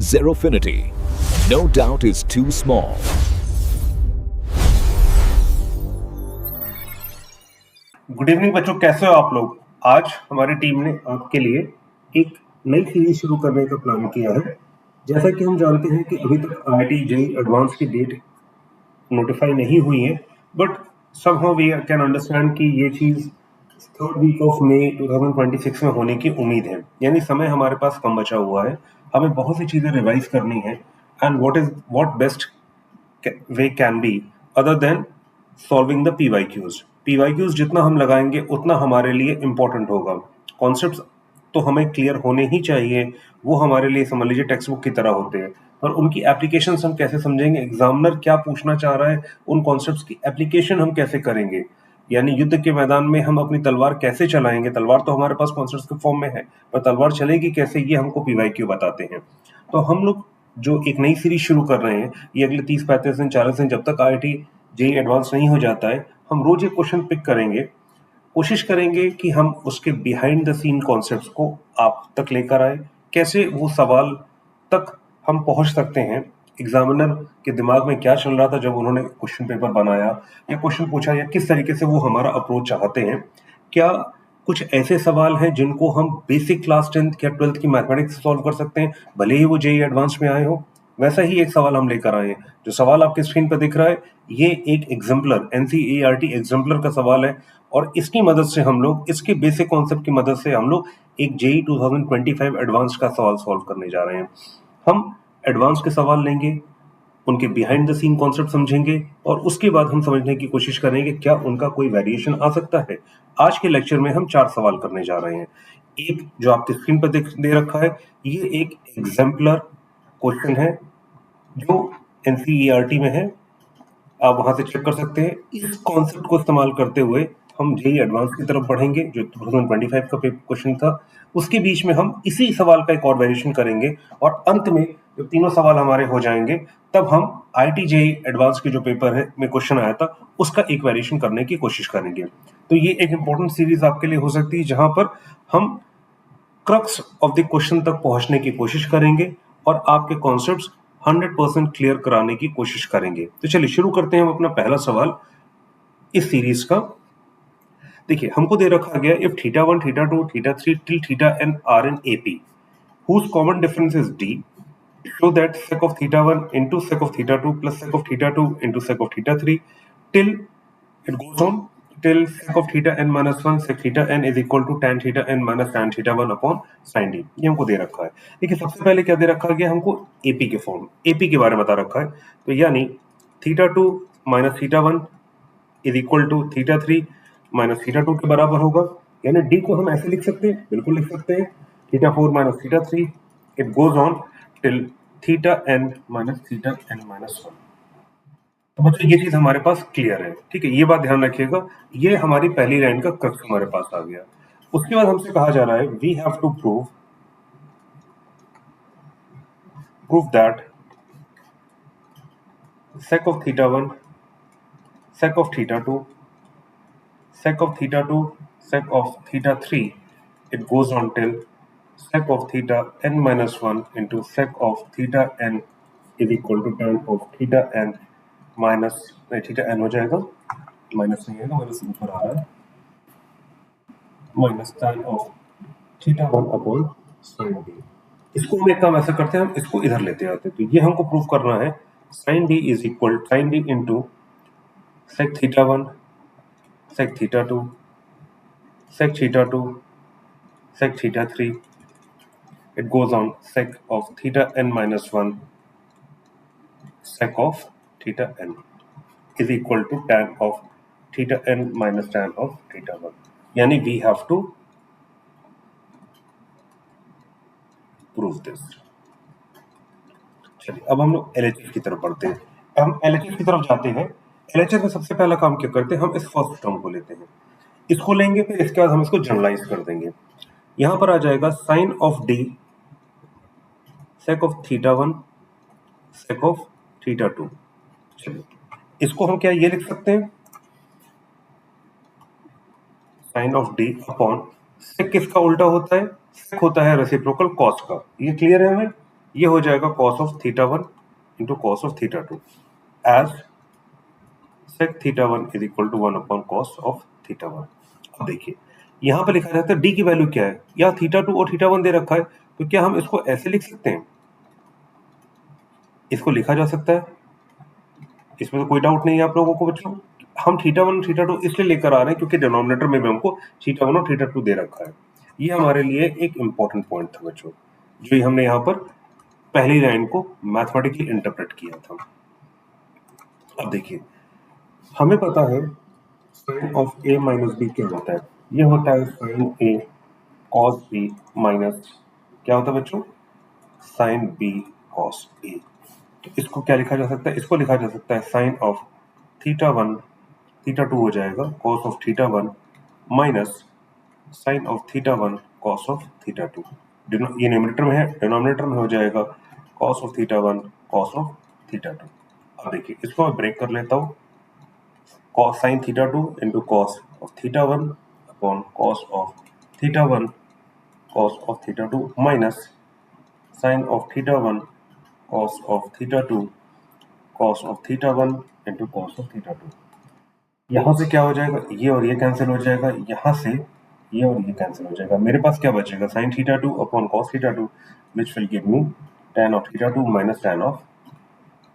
Zerofinity. No doubt is too small. Good evening बच्चों, कैसे हो आप लोग। आज हमारी टीम ने आपके लिए एक नई सीरीज शुरू करने का प्लान किया है। जैसा कि हम जानते हैं कि अभी तक IIT JEE एडवांस की डेट नोटिफाई नहीं हुई है, but somehow we can understand कि ये चीज़ थर्ड वीक ऑफ मई 2026 में होने की उम्मीद है। यानी समय हमारे पास कम बचा हुआ है, हमें बहुत सी चीज़ें रिवाइज करनी है। And what best way can be other than solving the PYQs जितना हम लगाएंगे उतना हमारे लिए इंपॉर्टेंट होगा। कॉन्सेप्ट्स तो हमें क्लियर होने ही चाहिए, वो हमारे लिए समझ लीजिए टेक्स्ट बुक की तरह होते हैं, पर उनकी एप्लीकेशंस हम कैसे समझेंगे, एग्जामिनर क्या पूछना चाह रहा है, उन कॉन्सेप्ट्स की एप्लीकेशन हम कैसे करेंगे। यानी युद्ध के मैदान में हम अपनी तलवार कैसे चलाएंगे। तलवार तो हमारे पास कॉन्सेप्ट्स के फॉर्म में है, पर तलवार चलेगी कैसे, ये हमको पीवाईक्यू बताते हैं। तो हम लोग जो एक नई सीरीज शुरू कर रहे हैं, ये अगले 30-35 दिन 40 दिन जब तक IIT JEE एडवांस नहीं हो जाता है, हम रोज एक क्वेश्चन पिक करेंगे। कोशिश करेंगे कि हम उसके बिहाइंड द सीन कॉन्सेप्ट्स को आप तक लेकर आए, कैसे वो सवाल तक हम पहुंच सकते हैं। एग्जामिनर के दिमाग में क्या चल रहा था जब उन्होंने क्वेश्चन पेपर बनाया या क्वेश्चन पूछा, या किस तरीके से वो हमारा अप्रोच चाहते हैं। क्या कुछ ऐसे सवाल हैं जिनको हम बेसिक क्लास 10th या 12th की मैथमेटिक्स से सॉल्व कर सकते हैं, भले ही वो JEE एडवांस में आए हो। वैसा ही एक सवाल हम लेकर आए हैं। जो सवाल आपके स्क्रीन पर दिख रहा है, ये एक एग्जाम्पलर NCERT एग्जाम्पलर का सवाल है, और इसकी मदद से हम लोग, इसके बेसिक कॉन्सेप्ट की मदद से हम लोग एक JEE 2025 एडवांस का सवाल सॉल्व करने जा रहे हैं। हम एडवांस के सवाल लेंगे, उनके बिहाइंड द सीन कॉन्सेप्ट समझेंगे, और उसके बाद हम समझने की कोशिश करेंगे क्या उनका कोई वेरिएशन आ सकता है। आज के लेक्चर में हम 4 सवाल करने जा रहे हैं। एक जो आपके स्क्रीन पर दे रखा है, ये एक एग्जाम्पलर क्वेश्चन है जो NCERT में है, आप वहां से चेक कर सकते हैं। इस कॉन्सेप्ट को इस्तेमाल करते हुए हम JEE एडवांस की तरफ बढ़ेंगे, जो 2025 का क्वेश्चन था। उसके बीच में हम इसी सवाल का एक और वेरिएशन करेंगे, और अंत में जब तीनों सवाल हमारे हो जाएंगे, तब हम IIT JEE एडवांस के जो पेपर है में क्वेश्चन आया था उसका एक वेरिएशन करने की कोशिश करेंगे। तो ये एक इंपॉर्टेंट सीरीज आपके लिए हो सकती है, जहां पर हम क्रक्स ऑफ द क्वेश्चन तक पहुंचने की कोशिश करेंगे और आपके कॉन्सेप्ट्स 100% क्लियर कराने की कोशिश करेंगे। तो चलिए शुरू करते हैं हम अपना पहला सवाल इस सीरीज का। देखिए, हमको दे रखा गया if θ1, θ2, θ3 till θn are in AP whose common difference is D, show that sec of θ1 into sec of θ2 plus sec of θ2 into sec of θ3 till it goes on till sec of θn minus 1 sec θn is equal to tan θn minus tan θ1 upon sin D। ये हमको दे रखा है। देखिए, सबसे पहले क्या दे रखा गया, हमको AP के फॉर्म, AP के बारे में बता रखा है। तो यानी θ2 minus θ1 is equal to θ3 minus θ2 के बराबर होगा। यानी D को हम ऐसे लिख सकते हैं, बिल्कुल लिख सकते हैं, θ4 minus θ3 it goes on till θn minus θn minus 1। तो बच्चों ये चीज हमारे पास क्लियर है, ठीक है, ये बात ध्यान रखिएगा। ये हमारी पहली लाइन का क्रक्स हमारे पास आ गया। उसके बाद हमसे कहा जा रहा है we have to prove that sec of θ1 sec of θ2 sec of θ2 sec of θ3 it goes on till sec of θn minus 1 into sec of θn is equal to tan of θn minus θn हो जाएगा, minus नहीं आएगा, minus ऊपर आ रहा है, minus tan of θ1 upon sin D। इसको हम एक काम ऐसा करते हैं, हम इसको इधर लेते आते हैं। तो ये हमको प्रूव करना है sin D is equal sin D into sec θ1 sec θ2 sec θ2 sec θ3 it goes on sec of θn minus 1 sec of θn is equal to tan of θn minus tan of θ1। यानी we have to prove this। चलिए, अब हम लोग LHS की तरफ बढ़ते हैं। हम LHS की तरफ जाते हैं। LHS में सबसे पहला काम क्या करते हैं, हम इस फर्स्ट टर्म को लेते हैं, इसको लेंगे, फिर इसके बाद हम इसको जनरलाइज कर देंगे। यहां पर आ जाएगा sine of D sec of θ1 sec of θ2। चलिए, इसको हम क्या ये लिख सकते हैं, sine of D upon sec किसका उल्टा होता है, सेक होता है रेसिप्रोकल कॉस का। ये क्लियर है हमें। ये हो जाएगा cos of theta one into cos of theta two as sec theta one is equal to 1 upon cos of theta one. अब देखिए यहाँ पर लिखा जाता है डी की वैल्यू क्या है, या थीटा टू और थीटा वन दे रखा है, तो क्या हम इसको ऐसे लिख सकते हैं, इसको लिखा जा सकता है, इसमें तो कोई डाउट नहीं है आप लोगों को बच्चों। हम थीटा वन और थीटा टू इसलिए लेकर आ रहे हैं क्योंकि डिनोमिनेटर में भी हमको थीटा वन और थीटा टू दे रखा है। ये हमारे लिए एक इंपॉर्टेंट पॉइंट था बच्चों, जो हमने यहाँ पर पहली लाइन को मैथमेटिकली इंटरप्रेट किया था। अब देखिए हमें पता है sine of A minus B क्या होता है, ये होता है sine A cos B minus क्या होता है बच्चों, साइन बी कॉस ए। तो इसको क्या लिखा जा सकता है, इसको लिखा जा सकता है sine of theta one theta two हो जाएगा cos of theta one minus sine of theta one cos of theta two. ये न्यूमरेटर में है, डिनोमिनेटर में हो जाएगा cos of theta one cos of theta two. अब देखिए इसको मैं ब्रेक कर लेता हूँ, cos sin theta 2 into cos of theta 1 upon cos of theta 1 cos of theta 2 minus sin of theta 1 cos of theta 2 cos of theta 1 into cos of theta 2। यहाँ से क्या हो जाएगा, ये और ये कैंसिल हो जाएगा, यहाँ से ये और ये कैंसिल हो जाएगा, मेरे पास क्या बचेगा sin theta 2 upon cos theta 2 which will give me tan of theta 2 minus tan of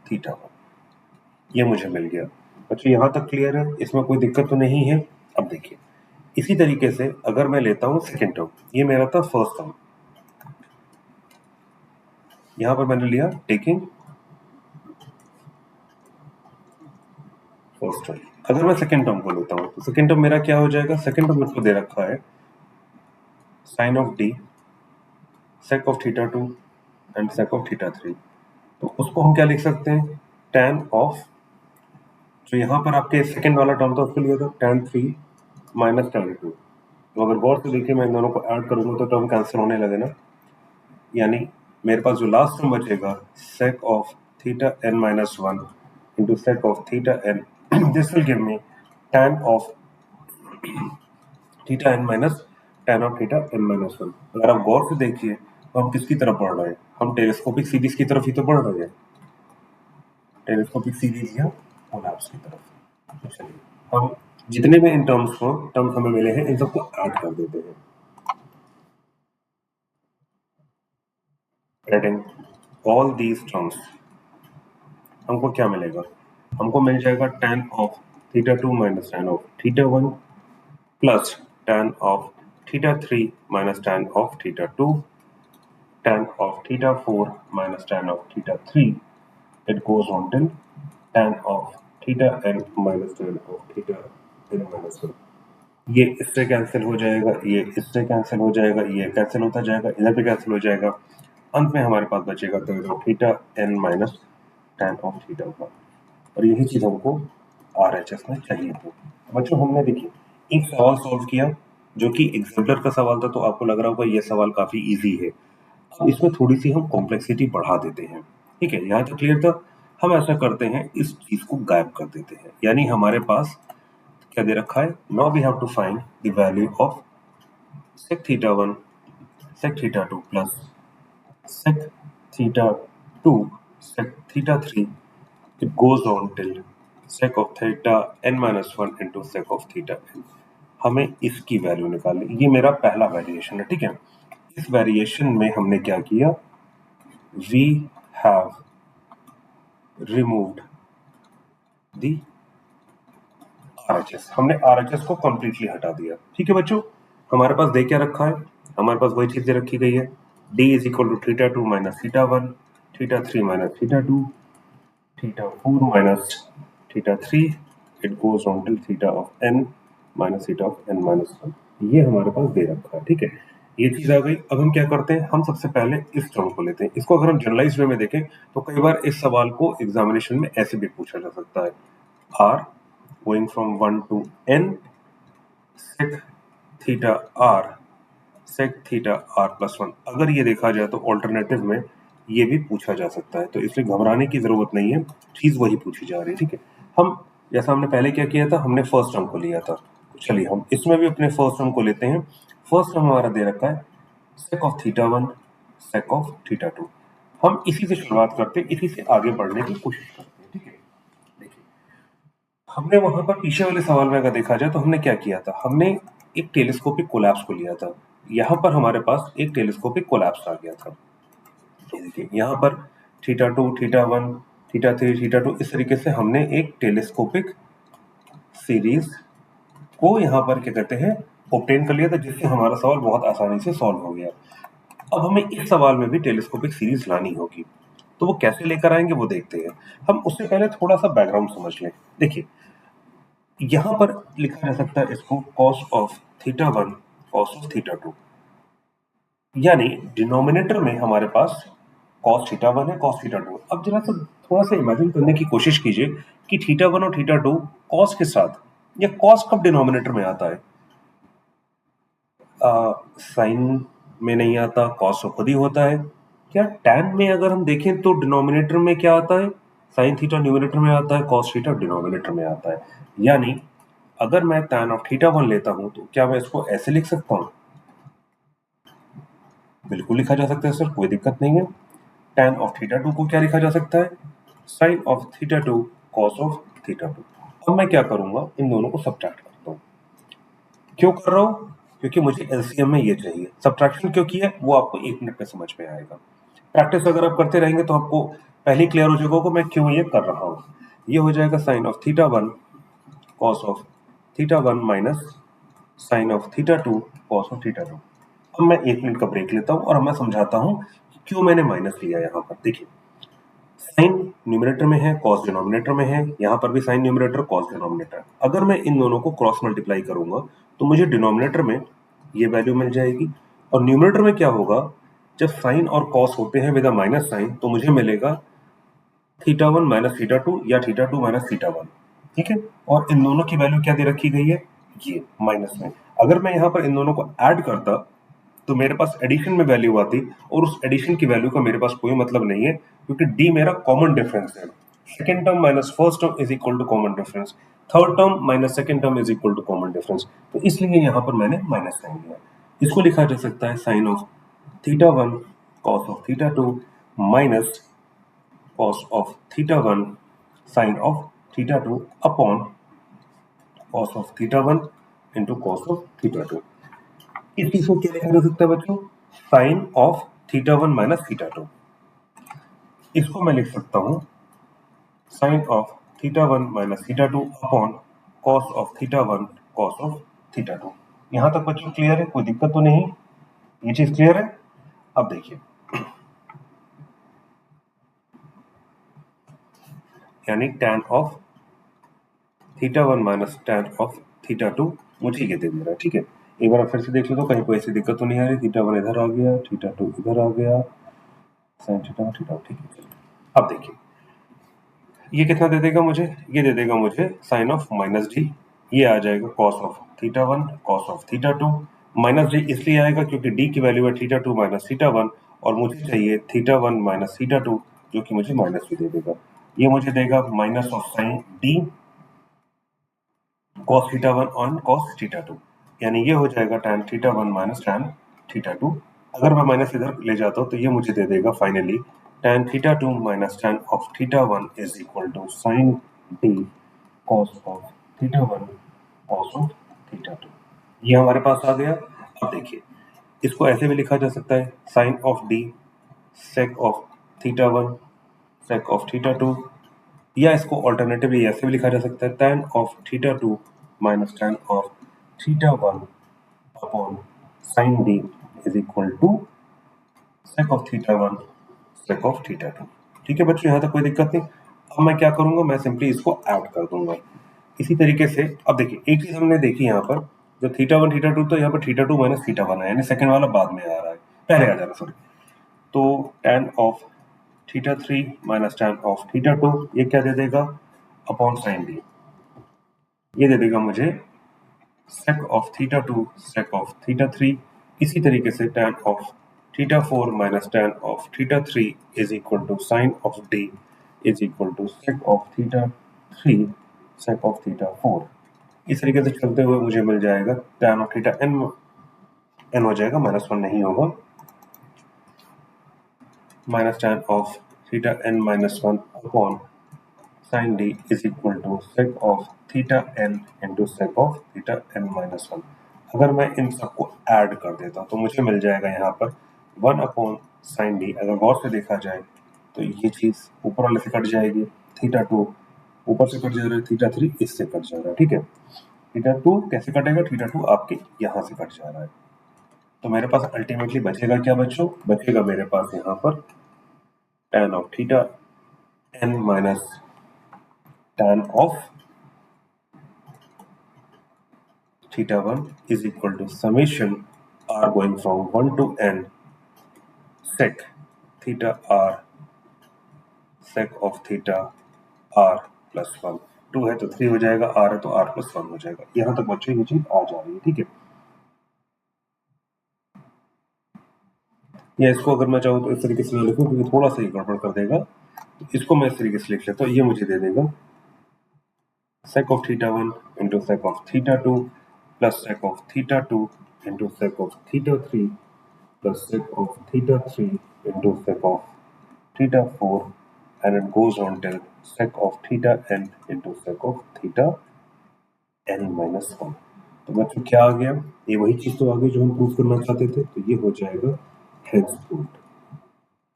theta 1। ये मुझे मिल गया बच्चों, यहाँ तक क्लियर है, इसमें कोई दिक्कत तो नहीं है। अब देखिए इसी तरीके से अगर मैं लेता हूँ सेकेंड टर्म, ये मेरा था फर्स्ट टर्म, यहाँ पर मैंने लिया टेकिंग फर्स्ट टर्म। अगर मैं सेकेंड टर्म को लेता हूँ तो सेकेंड टर्म मेरा क्या हो जाएगा, सेकेंड टर्म मुझको दे रखा है sine of D sec of theta two and sec of theta three, तो उसको हम क्या लिख सकते हैं, टैन ऑफ, जो यहाँ पर आपके सेकेंड वाला टर्म था उसको लिया था tan three minus tan two. तो अगर गौर से देखिए मैं इन दोनों को ऐड करूंगा तो टर्म कैंसिल होने लगे ना, यानी मेरे पास जो लास्ट टर्म बचेगा sec of theta n minus one into sec of theta n, this will give me tan of theta n minus tan of theta n minus one. अगर आप गौर से देखिए तो हम किसकी तरफ बढ़ रहे हैं, हम टेलीस्कोपिक सीरीज की तरफ ही तो बढ़ रहे हैं, टेलीस्कोपिक सीरीज या कोलैप्स की तरफ। तो चलिए हम जितने भी इन टर्म्स हमें मिले हैं इन सबको ऐड कर देते हैं। Adding all these terms हमको क्या मिलेगा, हमको मिल जाएगा tan of theta two minus tan of theta one plus tan of theta three minus tan of theta to, tan of theta four minus tan of theta three, it goes on till tan of theta n minus tan of theta n minus one. ये इससे cancel हो जाएगा, ये इससे cancel हो जाएगा, ये cancel होता जाएगा, इधर भी कैंसिल हो जाएगा, अंत में हमारे पास बचेगा तो theta n minus tan of theta का, और यही चीज हमको RHS में चाहिए थी। बच्चों हमने देखिए एक सवाल सॉल्व किया जो कि एग्जाम्पलर का सवाल था, तो आपको लग रहा होगा ये सवाल काफी इजी है। अब इसमें थोड़ी सी हम कॉम्प्लेक्सिटी बढ़ा देते हैं, ठीक है, यहाँ तक क्लियर था। हम ऐसा करते हैं इस चीज को गायब कर देते हैं, यानी हमारे पास क्या दे रखा है, now we have to find the value of sec theta one sec theta two plus sec theta 2 sec theta 3, it goes on till sec of theta n minus 1 into sec of theta n। हमें इसकी value निकालनी, ये मेरा पहला variation है, ठीक है। इस वेरिएशन में हमने क्या किया, we have removed the RHS, हमने RHS को कंप्लीटली हटा दिया, ठीक है बच्चों। हमारे पास दे क्या रखा है, हमारे पास वही चीजें रखी गई है, d is equal to theta two minus theta one, theta three minus theta two, theta four minus theta three, it goes on till theta of n minus theta of n minus one. ये हमारे पास दे रखा है, ठीक है, ये चीज आ गई। अब हम क्या करते हैं, हम सबसे पहले इस टर्म को लेते हैं। इसको अगर हम जनरलाइज वे में देखें तो कई बार इस सवाल को एग्जामिनेशन में ऐसे भी पूछा जा सकता है, r going from 1 to n sec theta r sec theta r plus 1। अगर ये देखा जाए तो ऑल्टरनेटिव में ये भी पूछा जा सकता है, तो इसलिए घबराने की जरूरत नहीं है, चीज वही पूछी जा रही है, ठीक है। हम जैसा हमने पहले क्या किया था, हमने फर्स्ट टर्म को लिया था, चलिए हम इसमें भी अपने फर्स्ट टर्म को लेते हैं। फर्स्ट टर्म हमारा दे रखा है sec of theta one sec of theta to. हम इसी से शुरुआत करते हैं, इसी से आगे बढ़ने की कोशिश करते हैं। ठीक है, देखिए हमने वहां पर पीछे वाले सवाल में अगर देखा जाए तो हमने क्या किया था, हमने एक टेलीस्कोपिक कोलैप्स को लिया था। यहाँ पर हमारे पास एक टेलीस्कोपिक कोलैप्स आ गया था। ये देखिए यहाँ पर थीटा 2 थीटा 1 थीटा 3 थीटा 2 इस तरीके से हमने एक टेलीस्कोपिक सीरीज को यहाँ पर क्या कहते हैं ऑब्टेन कर लिया था, जिससे हमारा सवाल बहुत आसानी से सॉल्व हो गया। अब हमें इस सवाल में भी टेलीस्कोपिक सीरीज लानी होगी, तो वो कैसे लेकर आएंगे वो देखते हैं। हम उससे पहले थोड़ा सा बैकग्राउंड समझ लें। देखिए यहां पर लिखा जा सकता है इसको cos of theta 1 cos of theta 2, यानी डिनोमिनेटर में हमारे पास cos थीटा 1 है cos थीटा 2। अब जरा सा थोड़ा सा इमेजिन करने की कोशिश कीजिए कि थीटा 1 और थीटा 2 cos के साथ, या cos कब डिनोमिनेटर में आता है, साइन में नहीं आता, cos तो खुद ही होता है। क्या tan में अगर हम देखें तो डिनोमिनेटर में क्या आता है, साइन थीटा न्यूमरेटर में आता है, cos थीटा डिनोमिनेटर में आता है। यानी अगर मैं tan ऑफ थीटा 1 लेता हूं तो क्या मैं इसको ऐसे लिख सकता हूं? बिल्कुल लिखा जा सकता है सर, कोई दिक्कत नहीं है। tan ऑफ थीटा 2 को क्या लिखा जा सकता है, sine of theta 2 cos of theta 2। अब मैं क्या करूंगा, इन दोनों को सब्ट्रैक्ट करता हूं। क्यों कर रहा हूं, क्योंकि मुझे एलसीएम में ये चाहिए। सब्ट्रैक्शन क्यों किया वो आपको 1 मिनट में समझ में आएगा। प्रैक्टिस अगर आप करते रहेंगे तो आपको पहले क्लियर हो जाएगा कि मैं क्यों ये कर रहा हूं। ये हो जाएगा sine of theta 1 cos of theta 1 minus sine of theta 2 cos of theta 2। अब मैं 1 मिनट का ब्रेक लेता हूं और मैं समझाता हूं कि क्यों मैंने माइनस लिया। यहां पर देखिए साइन न्यूमरेटर में है, cos डिनोमिनेटर में है, यहां पर भी साइन न्यूमरेटर cos डिनोमिनेटर। अगर मैं इन दोनों को क्रॉस मल्टीप्लाई करूंगा तो मुझे डिनोमिनेटर में ये वैल्यू मिल जाएगी, और न्यूमरेटर में क्या होगा, जब साइन और cos होते हैं विद अ माइनस साइन तो मुझे मिलेगा थीटा 1 माइनस थीटा 2 या थीटा 2 माइनस थीटा 1। ठीक है, और इन दोनों की वैल्यू क्या दे रखी गई है, ये माइनस में। अगर मैं यहाँ पर इन दोनों को ऐड करता तो मेरे पास एडिशन में वैल्यू आती, और उस एडिशन की वैल्यू का मेरे पास कोई मतलब नहीं है, क्योंकि डी मेरा कॉमन डिफरेंस है। Second term minus first term is equal to common difference, third term minus second term is equal to common difference. तो इसलिए यहाँ पर मैंने माइनस साइन लिया। इसको लिखा जा सकता है sine of theta 1 cos of theta 2 minus cos of theta 1 sin of theta 2 upon cos of theta 1 into cos of theta 2। इस चीज को क्या लिखा जा सकता है बच्चों, sine of theta 1 minus theta 2। इसको मैं लिख सकता हूं sine of theta 1 minus theta 2 upon cos of theta 1 cos of theta 2। यहां तक बच्चों क्लियर है, कोई दिक्कत तो नहीं, ये चीज क्लियर है। अब देखिए यानी tan of theta 1 minus tan of theta 2 मुझे ये दे दे रहा है। ठीक है, एक बार फिर से देख लो तो कहीं कोई ऐसी दिक्कत तो नहीं आ रही। थीटा 1 इधर आ गया, थीटा 2 इधर आ गया, साइन थीटा थीटा। ठीक है, अब देखिए ये कितना दे देगा मुझे, ये दे देगा मुझे साइन ऑफ माइनस डी। ये आ जाएगा cos of theta 1 cos of theta 2। Minus D इसलिए आएगा क्योंकि डी की वैल्यू है थीटा 2 माइनस थीटा 1, और मुझे चाहिए थीटा 1 माइनस थीटा 2, जो कि मुझे माइनस भी दे देगा। ये मुझे देगा minus of sine D cos theta 1 on cos theta 2, यानी ये हो जाएगा tan theta 1 minus tan theta 2। अगर मैं माइनस इधर ले जाता हूं तो ये मुझे दे देगा finally tan theta 2 minus tan of theta 1 is equal to sine D cos of theta 1 cos of theta 2। ये हमारे पास आ गया। अब देखिए इसको ऐसे भी लिखा जा सकता है sine of D sec of theta 1 sec of theta 2, या इसको ऑल्टरनेटिवली ऐसे भी लिखा जा सकता है tan of theta 2 minus tan of theta 1 upon sine D is equal to sec of theta 1 sec of theta 2। ठीक है बच्चों, यहाँ तक कोई दिक्कत नहीं। अब मैं क्या करूंगा, मैं सिंपली इसको ऐड कर दूंगा इसी तरीके से। अब देखिए एक चीज हमने देखी यहाँ पर, जो थीटा 1 थीटा 2, तो यहाँ पर थीटा 2 माइनस थीटा 1 है, यानी सेकंड वाला बाद में आ रहा है, पहले आ जा रहा है सॉरी। तो tan of theta 3 minus tan of theta 2 ये क्या दे देगा, अपॉन साइन डी। ये दे देगा मुझे sec of theta 2 sec of theta 3। इसी तरीके से tan of theta 4 minus tan of theta 3 is equal to sine of D is equal to sec of theta 3 sec of theta 4। इस तरीके से चलते हुए मुझे मिल जाएगा tan ऑफ थीटा n हो जाएगा -1 नहीं होगा, minus tan of theta n minus 1 upon sin d is equal to sec of theta n into sec of theta n minus 1। अगर मैं इन सबको ऐड कर देता हूँ तो मुझे मिल जाएगा यहाँ पर 1 अपॉन sin d। अगर गौर से देखा जाए तो ये चीज़ ऊपर वाले से कट जाएगी, थीटा 2 ऊपर से कट जा रहा है, थीटा 3 इससे कट जा रहा है, ठीक है। थीटा 2 कैसे कटेगा, थीटा 2 आपके यहाँ से कट जा रहा है। तो मेरे पास अल्टीमेटली बचेगा क्या बच्चों, बचेगा मेरे पास यहाँ पर tan of theta n minus tan of theta 1 is equal to summation r going from 1 to n sec theta r sec of theta r plus 1। 2 है तो 3 हो जाएगा, r है तो r plus 1 हो जाएगा। यहां तक बच्चों ये चीज आ जा रही है, ठीक है। या इसको अगर मैं चाहूँ तो इस तरीके से मैं लिखूं क्योंकि थोड़ा सा ही गड़बड़ कर देगा, तो इसको मैं इस तरीके से लिख लेता हूँ। ये मुझे दे देगा sec of theta 1 into sec of theta 2 plus sec of theta 2 into sec of theta 3 plus sec of theta 3 into sec of theta 4 and it goes on till sec of theta n into sec of theta n minus 1। तो बच्चों क्या आ गया, ये वही चीज तो आ गई जो हम प्रूव करना चाहते थे, तो ये हो जाएगा हेंस प्रूव्ड।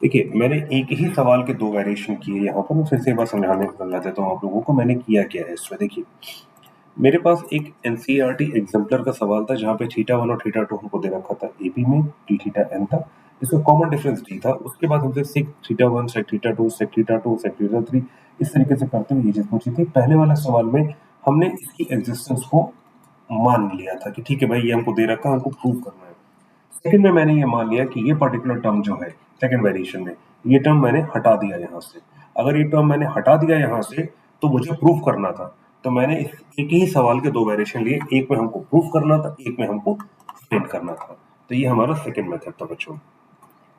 देखिए मैंने एक ही सवाल के दो वेरिएशन किए यहाँ पर, मैं फिर से एक बार समझाने लगा देता हूँ आप लोगों को मैंने किया क्या है इसमें। देखिए मेरे पास एक एनसीईआरटी एग्जाम्पलर का सवाल था जहाँ पे थीटा 1 और थीटा 2 हमको दे रखा था एबी में, डी थीटा एन था, इसका कॉमन डिफरेंस डी था। उसके बाद हमसे sec theta 1 sec theta 2 sec theta 2 sec theta 3 इस तरीके से करते हुए ये चीज पूछी थी। पहले वाला सवाल में हमने इसकी एग्जिस्टेंस को मान लिया था कि ठीक है भाई ये हमको दे रखा है, हमको प्रूव करना है। सेकंड में मैंने ये मान लिया कि ये पर्टिकुलर टर्म जो है सेकंड वेरिएशन में, ये टर्म मैंने हटा दिया यहाँ से। अगर ये टर्म मैंने हटा दिया यहाँ से तो मुझे प्रूफ करना था, तो मैंने एक ही सवाल के दो वेरिएशन लिए, एक में हमको प्रूफ करना था, एक में हमको फाइंड करना था। तो ये हमारा सेकंड मेथड था बच्चों।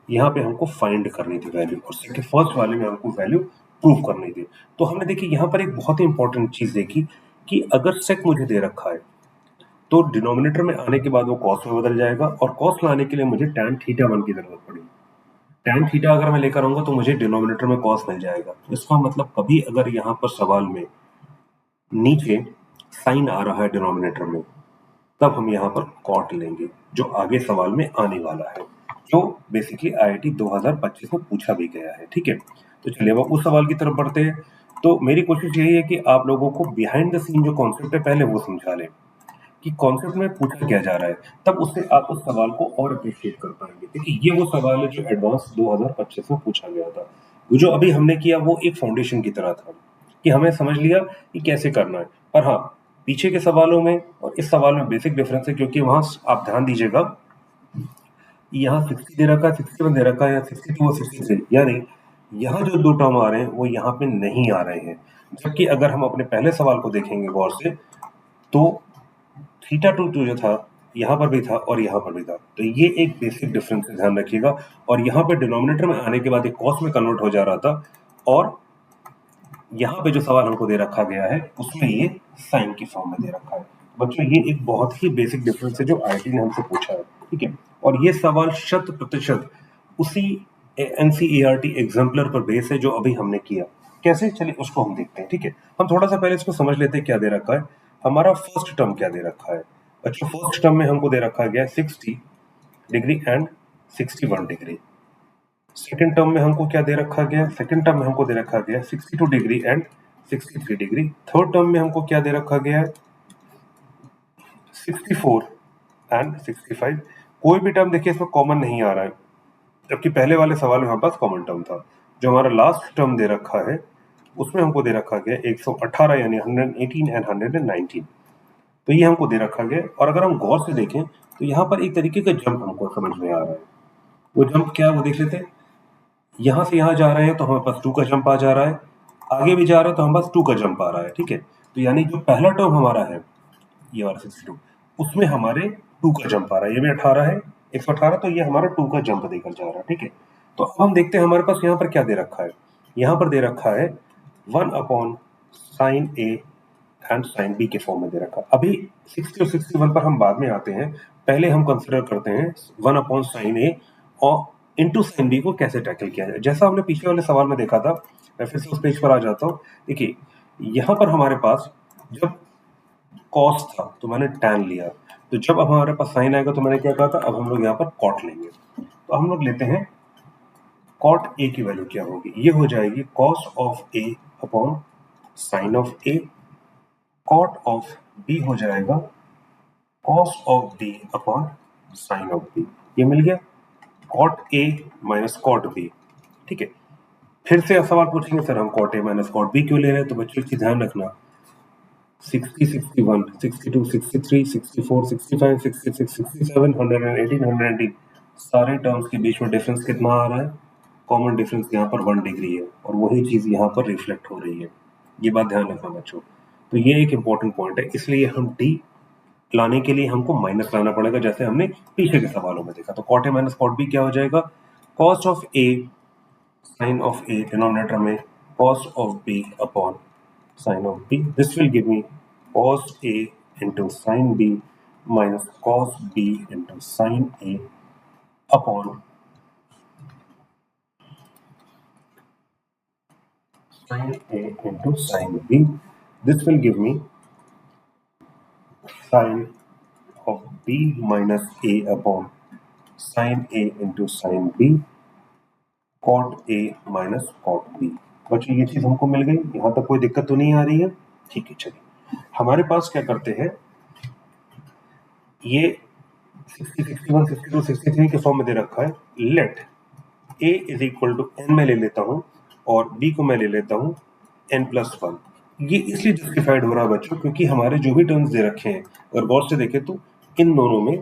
यहाँ पे हमको फाइंड करनी थी वैल्यू और सेकंड फर्स्ट वाले में हमको वैल्यू प्रूफ करनी थी। तो हमने देखिए यहाँ पर एक बहुत ही इंपॉर्टेंट चीज देखी कि अगर सेक मुझे दे रखा है तो डिनोमिनेटर में आने के बाद वो कॉस में बदल जाएगा और कॉस लाने के लिए मुझे tan थीटा 1 की जरूरत पड़ेगी। tan थीटा अगर मैं लेकर आऊंगा तो मुझे डिनोमिनेटर में कॉस मिल जाएगा। इसका मतलब कभी अगर यहाँ पर सवाल में नीचे साइन आ रहा है डिनोमिनेटर में, तब हम यहाँ पर कॉट लेंगे जो आगे सवाल में आने वाला है, जो बेसिकली आईआईटी 2025 में पूछा भी गया है, ठीक है। तो चलिए अब उस सवाल की तरफ बढ़ते हैं। तो मेरी कोशिश यही है कि आप लोगों को बिहाइंड द सीन जो कॉन्सेप्ट है पहले वो समझा लें कि कॉन्सेप्ट में पूछा क्या जा रहा है, तब उससे आप उस सवाल को और अप्रिशिएट कर पाएंगे। देखिए ये वो सवाल है जो एडवांस 2025 में पूछा गया था। वो जो अभी हमने किया वो एक फाउंडेशन की तरह था कि हमें समझ लिया कि कैसे करना है। पर हाँ, पीछे के सवालों में और इस सवाल में बेसिक डिफरेंस है, क्योंकि वहां आप ध्यान दीजिएगा यहाँ 60 दे रखा है, 61 दे रखा है, या 62 और 63, यानी यहाँ जो दो टर्म आ रहे हैं वो यहाँ पे नहीं आ रहे हैं। जबकि अगर हम अपने पहले सवाल को देखेंगे गौर से तो थीटा 2 जो था यहाँ पर भी था और यहाँ पर भी था। तो ये एक बेसिक डिफरेंस है, ध्यान रखिएगा। और यहाँ पे डिनोमिनेटर में आने के बाद एक कॉस में कन्वर्ट हो जा रहा था और यहाँ पे जो सवाल हमको दे रखा गया है उसमें ये साइन की फॉर्म में दे रखा है। बच्चों ये एक बहुत ही बेसिक डिफरेंस है जो आईआईटी ने हमसे पूछा है, ठीक है। और ये सवाल 100% उसी एनसीईआरटी एग्जाम्पलर पर बेस है जो अभी हमने किया। कैसे, चलिए उसको हम देखते हैं, ठीक है। हम थोड़ा सा पहले इसको समझ लेते हैं क्या दे रखा है। हमारा फर्स्ट टर्म क्या दे रखा है बच्चों, फर्स्ट टर्म में हमको दे रखा गया 60 degree and 61 degree. Second term में हमको क्या दे रखा गया, सेकंड टर्म में हमको दे रखा गया 62 degree and 63 degree. Third term में हमको क्या दे रखा गया है 64 एंड 65। कोई भी टर्म देखिए इसमें कॉमन नहीं आ रहा है, जबकि पहले वाले सवाल में हमारे पास कॉमन टर्म था। जो हमारा लास्ट टर्म दे रखा है उसमें हमको दे रखा गया 118 यानी 118 एंड 119। तो ये हमको दे रखा गया। और अगर हम गौर से देखें तो यहाँ पर एक तरीके का जंप हमको समझ में आ रहा है। वो जंप क्या है वो देख लेते हैं। यहाँ से यहाँ जा रहे हैं तो हमारे पास 2 का जंप आ जा रहा है, आगे भी जा रहा है तो हमारे पास 2 का जंप आ रहा है, ठीक है। तो यानी जो पहला टर्म हमारा है ये वाला 62, उसमें हमारे 2 का जंप आ रहा है। ये भी 18 है, 118, तो ये हमारा 2 का जंप देकर जा रहा है, ठीक है। तो अब हम देखते हैं हमारे पास यहाँ पर क्या दे रखा है। यहाँ पर दे रखा है 1 upon sine A and sine B के फॉर्म में दे रखा। अभी 60 और 61 पर हम बाद में आते हैं, पहले हम कंसिडर करते हैं 1 अपॉन साइन ए और इनटू साइन बी को कैसे टैकल किया जाए। जैसा हमने पिछले वाले सवाल में देखा था, मैं फिर से उस पेज पर आ जाता हूँ। देखिए यहाँ पर हमारे पास जब कॉस था तो मैंने टैन लिया, तो जब अब हमारे पास साइन आएगा तो मैंने क्या कहा था, अब हम लोग यहाँ पर कॉट लेंगे। तो हम लोग लेते हैं कॉट ए की वैल्यू क्या होगी, ये हो जाएगी cos of A upon sine of A. Cot of B हो जाएगा cos of B upon sine of B. ये मिल गया कॉट ए माइनस कॉट बी। ठीक है, फिर से सवाल पूछेंगे सर हम कॉट ए माइनस कॉट बी क्यों ले रहे हैं, तो बच्चों की ध्यान रखना 60, 61, 62, 63, 64, 65, 66, 67, 118, 119 सारे टर्म्स के बीच में डिफरेंस कितना आ रहा है, कॉमन डिफरेंस यहाँ पर 1 डिग्री है और वही चीज यहाँ पर रिफ्लेक्ट हो रही है। ये बात ध्यान रखना बच्चों। तो ये एक इंपॉर्टेंट पॉइंट है, इसलिए हम डी लाने के लिए हमको माइनस लाना पड़ेगा, जैसे हमने पीछे के सवालों में देखा। तो कॉट ए माइनस कॉट बी क्या हो जाएगा, cos of a sine of a denominator में cos of b upon sin of b. This will give me cos a into sin b minus cos b into sin a upon sin a into sin b. This will give me sin of b minus a upon sin a into sin b cot a minus cot b। बच्चों ये चीज हमको मिल गई, यहां तक कोई दिक्कत तो नहीं आ रही है। ठीक है, चलिए हमारे पास क्या करते हैं, ये 60, 61, 62, 63 के फॉर्म में दे रखा है। Let a is equal to n में ले लेता हूं और b को मैं ले लेता हूं n+1। ये इसलिए जस्टिफाइड हो रहा है बच्चों क्योंकि हमारे जो भी टर्म्स दे रखे हैं अगर गौर से देखें तो इन दोनों में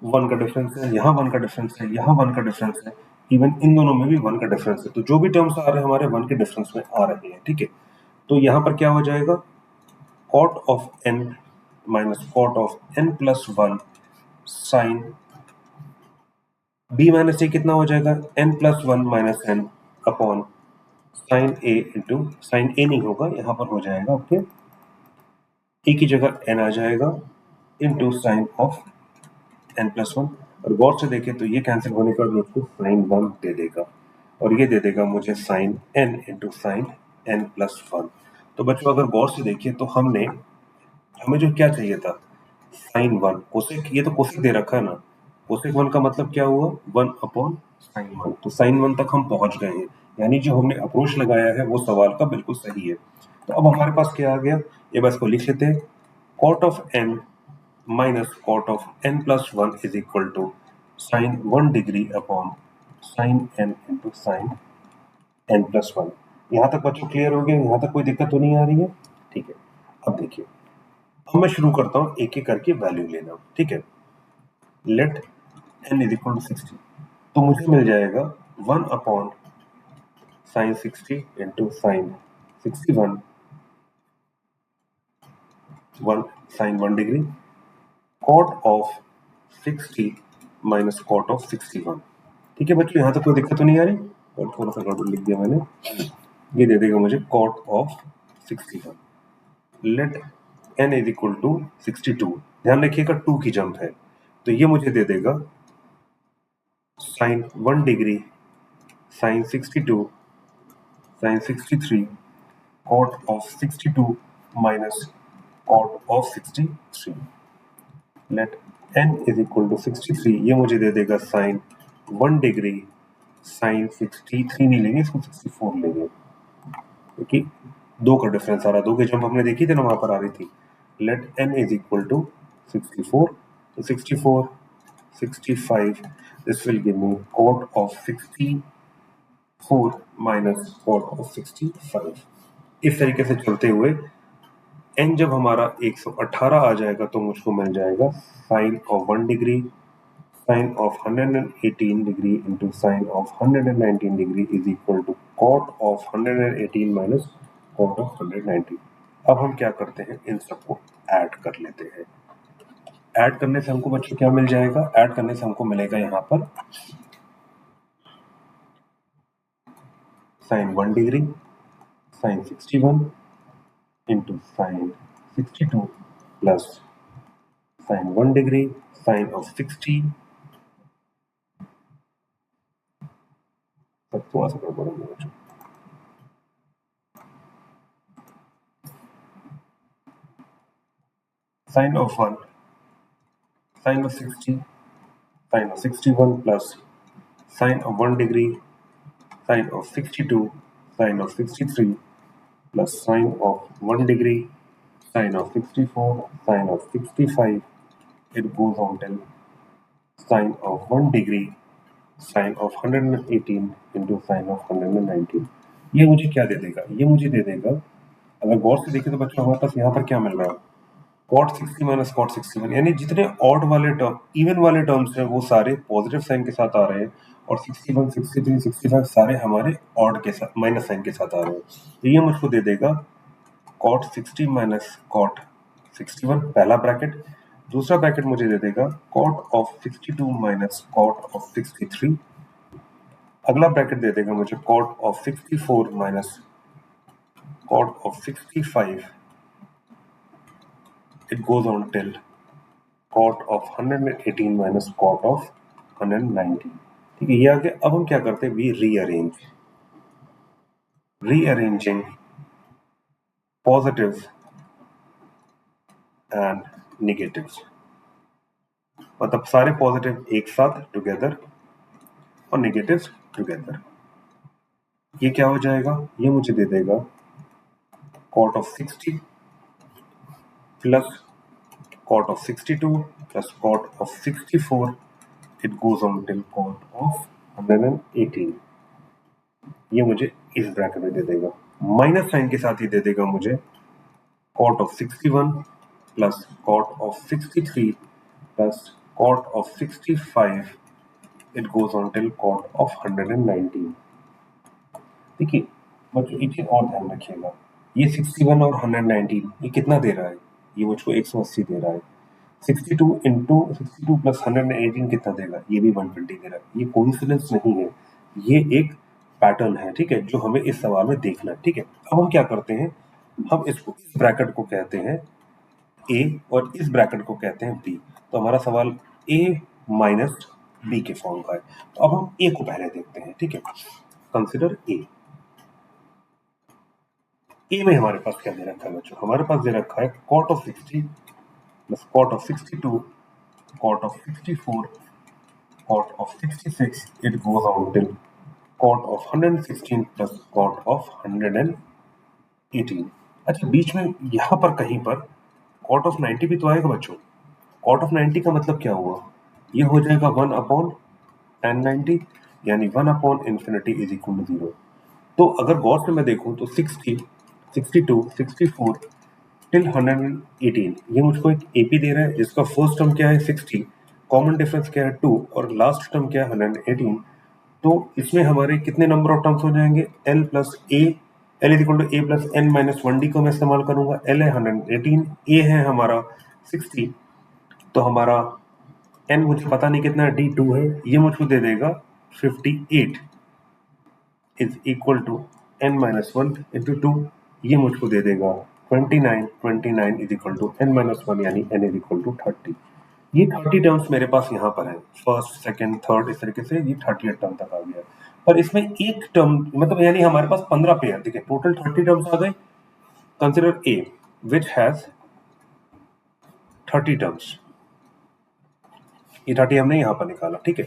1 का डिफरेंस है, यहाँ 1 का डिफरेंस है, यहाँ 1 का डिफरेंस है, इवन इन दोनों में भी 1 का डिफरेंस है। तो जो भी टर्म्स आ रहे हैं हमारे 1 के डिफरेंस में आ रहे हैं। ठीक है, तो यहाँ पर क्या हो जाएगा, cot of n minus cot of n+1 sin b minus A कितना हो जाएगा, n+1 minus n upon sine A into sine A नहीं होगा, यहाँ पर हो जाएगा आपके ए की जगह n आ जाएगा इंटू साइन ऑफ n+1। और गौर से देखें तो ये कैंसिल होने का मुझको साइन 1 दे देगा और ये दे देगा मुझे sign n into sine n+1। तो बच्चों अगर गौर से देखिए तो हमें जो क्या चाहिए था, साइन 1 कोसेक, ये तो कोसेक दे रखा है ना, कोसेक 1 का मतलब क्या हुआ, 1 अपॉन साइन 1। तो साइन 1 तक हम पहुंच गए हैं, यानी जो हमने अप्रोच लगाया है वो सवाल का बिल्कुल सही है। तो अब हमारे पास क्या आ गया, ये बस को लिख लेते हैं, cot of n minus cot of n+1 is equal to sine 1 degree upon sine n into sine n+1। यहाँ तक बच्चों क्लियर हो गया, यहाँ तक कोई दिक्कत तो नहीं आ रही है। ठीक है, अब देखिए अब मैं शुरू करता हूँ एक एक करके वैल्यू लेना। ठीक है, let n is equal to 60, तो मुझे मिल जाएगा 1 upon sine 60 into sine 61, 1 sine 1 degree, cot of 60 minus cot of 61। ठीक है बच्चों, यहाँ तक कोई दिक्कत तो नहीं आ रही, और थोड़ा सा गड़बड़ लिख दिया मैंने, ये दे देगा मुझे cot of 61। Let n is equal to 62, ध्यान रखिएगा 2 की जंप है, तो ये मुझे दे देगा sine 1 degree sine 62 sine 63 cot of 62 minus cot of 63। Let n is equal to 63, ये मुझे दे देगा साइन 1 डिग्री साइन 63 नहीं लेंगे, इसको 64 लेंगे क्योंकि 2 का डिफरेंस आ रहा है, 2 की जंप हमने देखी थी ना वहां पर आ रही थी। Let n is equal to 64, तो 64 65, this will give me cot of 64 minus cot of 65। इस तरीके से चलते हुए n जब हमारा 118 आ जाएगा तो मुझको मिल जाएगा sine of 1 degree sine of 118 degree into sine of 119 degree is equal to cot of 118 minus cot of 119। अब हम क्या करते हैं, इन सबको ऐड कर लेते हैं। ऐड करने से हमको बच्चों क्या मिल जाएगा, ऐड करने से हमको मिलेगा यहाँ पर sine 1 degree sine 61 into sine 62 plus sine 1 degree sine of 60 थोड़ा सा गड़बड़ हो गया बच्चों। Sine of 1 sine of 60 sine of 61 plus sine of 1 degree sine of 62 sine of 63 plus sine of 1 degree, sine of 64, sine of 65, it goes on till sine of 1 degree, sine of 118 into sine of 119. ये मुझे क्या दे देगा? ये मुझे दे देगा, अगर गौर से देखें तो बच्चों हमारे पास यहाँ पर क्या मिल रहा है? cot 60 माइनस cot 61, यानी जितने ऑड वाले टर्म, इवन वाले टर्म्स हैं वो सारे पॉजिटिव साइन के साथ आ रहे हैं और 61, 63, 65 सारे हमारे ऑड के साथ माइनस साइन के साथ आ रहे हैं। तो ये मुझको दे देगा cot 60 माइनस cot 61 पहला ब्रैकेट, दूसरा ब्रैकेट मुझे दे देगा cot of 62 minus cot of 63, अगला ब्रैकेट दे देगा मुझे cot of 64 minus cot of 65, it goes on till cot of 118 minus cot of 119। ठीक है, ये आगे। अब हम क्या करते हैं? We rearranging positives and negatives, मतलब सारे पॉजिटिव एक साथ टुगेदर और नेगेटिव्स टुगेदर। ये क्या हो जाएगा? ये मुझे दे देगा cot of 60 plus cot of 62 plus cot of 64, it goes on till cot of 118। ये मुझे इस ब्रैकेट में दे देगा, माइनस साइन के साथ ही दे देगा मुझे cot of 61 plus cot of 63 plus cot of 65, it goes on till cot of 119। देखिए बच्चों एक चीज और ध्यान रखिएगा, ये 61 और 119 ये कितना दे रहा है? ये मुझको 180 दे रहा है। 62 इंटू 62 प्लस 118 कितना देगा? ये भी 120 दे रहा है। ये कोइंसिडेंस नहीं है, ये एक पैटर्न है, ठीक है, जो हमें इस सवाल में देखना है। ठीक है, अब हम क्या करते हैं, हम इसको इस ब्रैकेट को कहते हैं ए और इस ब्रैकेट को कहते हैं बी। तो हमारा सवाल ए माइनस बी के फॉर्म का है। तो अब हम ए को पहले देखते हैं। ठीक है, कंसिडर ए। ए में हमारे पास क्या दे रखा है बच्चों? हमारे पास दे रखा है cot of 60 plus cot of 62, cot of 64, cot of 66, it goes on till cot of 116 plus cot of 118। अच्छा, बीच में यहां पर कहीं पर cot ऑफ 90 भी तो आएगा बच्चों। cot ऑफ 90 का मतलब क्या हुआ? ये हो जाएगा 1 अपॉन tan 90, यानी 1 upon infinity is equal to 0। तो अगर गौर से मैं देखूं तो 60, 62, 64 टिल 118, ये मुझको एक एपी दे रहा है जिसका फर्स्ट टर्म क्या है 60, कॉमन डिफरेंस क्या है 2 और लास्ट टर्म क्या है 118। तो इसमें हमारे कितने नंबर ऑफ टर्म्स हो जाएंगे? l plus a, l is equal to a plus n minus 1d को मैं इस्तेमाल करूंगा। l है 118, a है हमारा 60, तो हमारा n मुझे पता नहीं कितना है, d 2 है, ये मुझको दे देगा 58 is equal to n minus 1 into 2, ये मुझको दे देगा 29, 29 is equal to n minus 1 यानी n इज इक्वल टू 30। ये 30 टर्म्स मेरे पास यहाँ पर है, फर्स्ट सेकंड थर्ड, इस तरीके से ये 30 टर्म तक आ गया। पर इसमें एक टर्म मतलब यानी हमारे पास 15 पेयर, देखिए टोटल 30 टर्म्स आ गए। Consider a which has 30 terms, ये 30 हमने यहाँ पर निकाला। ठीक है,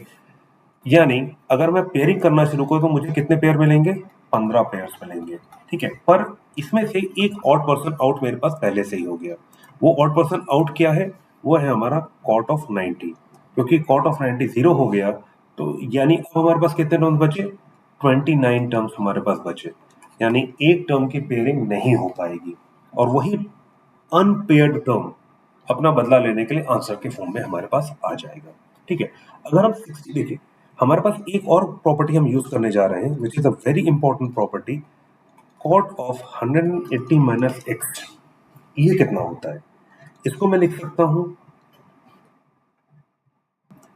यानी अगर मैं पेयरिंग करना शुरू करूँ तो मुझे कितने पेयर मिलेंगे? 15 पेयर्स मिलेंगे। ठीक है, पर इसमें से एक ऑड पर्सन आउट मेरे पास पहले से ही हो गया। वो ऑड पर्सन आउट क्या है? वो है हमारा cot ऑफ 90, क्योंकि cot ऑफ 90 0 हो गया, तो यानी अब हमारे पास कितने टर्म्स बचे? 29 टर्म्स हमारे पास बचे, यानी एक टर्म की पेयरिंग नहीं हो पाएगी और वही अनपेयर्ड टर्म अपना बदला लेने के लिए आंसर के फॉर्म में हमारे पास आ जाएगा। ठीक है, अगर हम 60 देखिए, हमारे पास एक और प्रॉपर्टी हम यूज करने जा रहे हैं which is a very important property, cot of 180 minus x. ये कितना होता है? इसको मैं लिख सकता हूं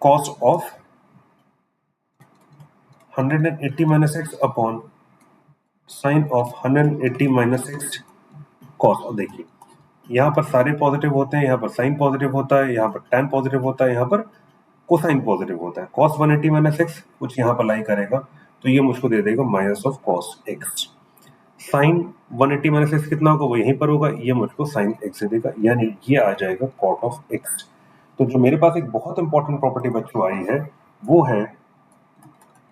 cos of 180 minus x upon sine of 180 minus x cos। और देखिए यहां पर सारे पॉजिटिव होते हैं, यहां पर साइन पॉजिटिव होता है, यहां पर tan पॉजिटिव होता है, यहां पर कोसाइन पॉजिटिव होता है। cos 180 माइनस एक्स कुछ यहां पर लाई करेगा तो ये मुझको दे देगा minus of cos x. Sine 180 minus x कितना होगा, वो यहीं पर होगा, ये मुझको साइन एक्स दे देगा, यानी ये आ जाएगा कॉट ऑफ एक्स। तो जो मेरे पास एक बहुत इंपॉर्टेंट प्रॉपर्टी बच्चों आई है वो है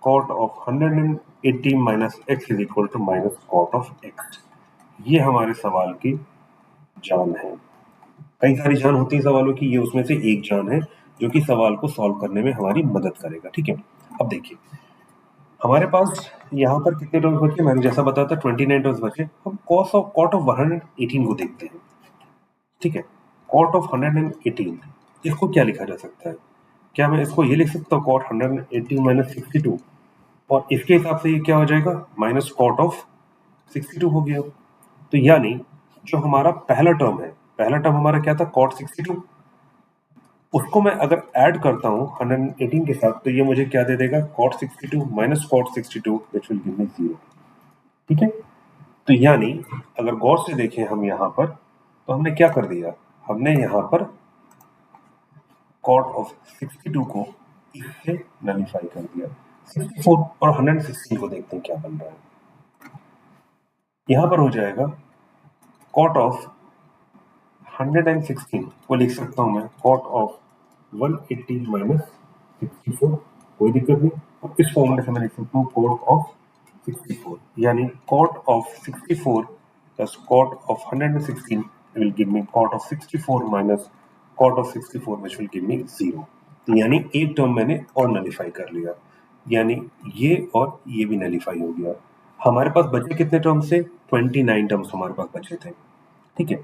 cot of 180 minus x is equal to minus cot of x. ये हमारे सवाल की जान है। कई सारी जान होती है सवालों की, ये उसमें से एक जान है जो कि सवाल को सॉल्व करने में हमारी मदद करेगा। ठीक है, अब देखिए हमारे पास यहाँ पर कितने टर्म्स बचे, मैंने जैसा बताया था 29 टर्म्स बचे। हम कॉट ऑफ 118 को देखते हैं। ठीक है, कॉट ऑफ 118 इसको क्या लिखा जा सकता है? क्या मैं इसको ये लिख सकता हूँ कॉट 118 माइनस 62, और इसके हिसाब से ये क्या हो जाएगा, माइनस कॉट ऑफ 62 हो गया। तो यानी जो हमारा पहला टर्म है, पहला टर्म हमारा क्या था, कॉट 62, उसको मैं अगर ऐड करता हूँ 118 के साथ तो ये मुझे क्या दे देगा, cot 62 minus cot 62 which will give me 0। ठीक है, तो यानी अगर गौर से देखें हम यहाँ पर, तो हमने क्या कर दिया, हमने यहाँ पर कॉट ऑफ 62 को इससे नलीफाई कर दिया। 64 और 116 को देखते हैं क्या बन रहा है। यहाँ पर हो जाएगा कॉट ऑफ 116 को लिख सकता हूँ मैं कॉट ऑफ 180 माइनस 64, कोई दिक्कत नहीं। और इस फॉर्मूले से मैं लिख सकता हूँ कॉट ऑफ 64, यानी cot of 64 plus cot of 116 will give me cot of 64 minus cot of 64 which will give me 0। तो यानी एक टर्म मैंने और नलीफाई कर लिया, यानी ये और ये भी नलीफाई हो गया। हमारे पास बचे कितने टर्म्स थे, 29 टर्म्स हमारे पास बचे थे। ठीक है,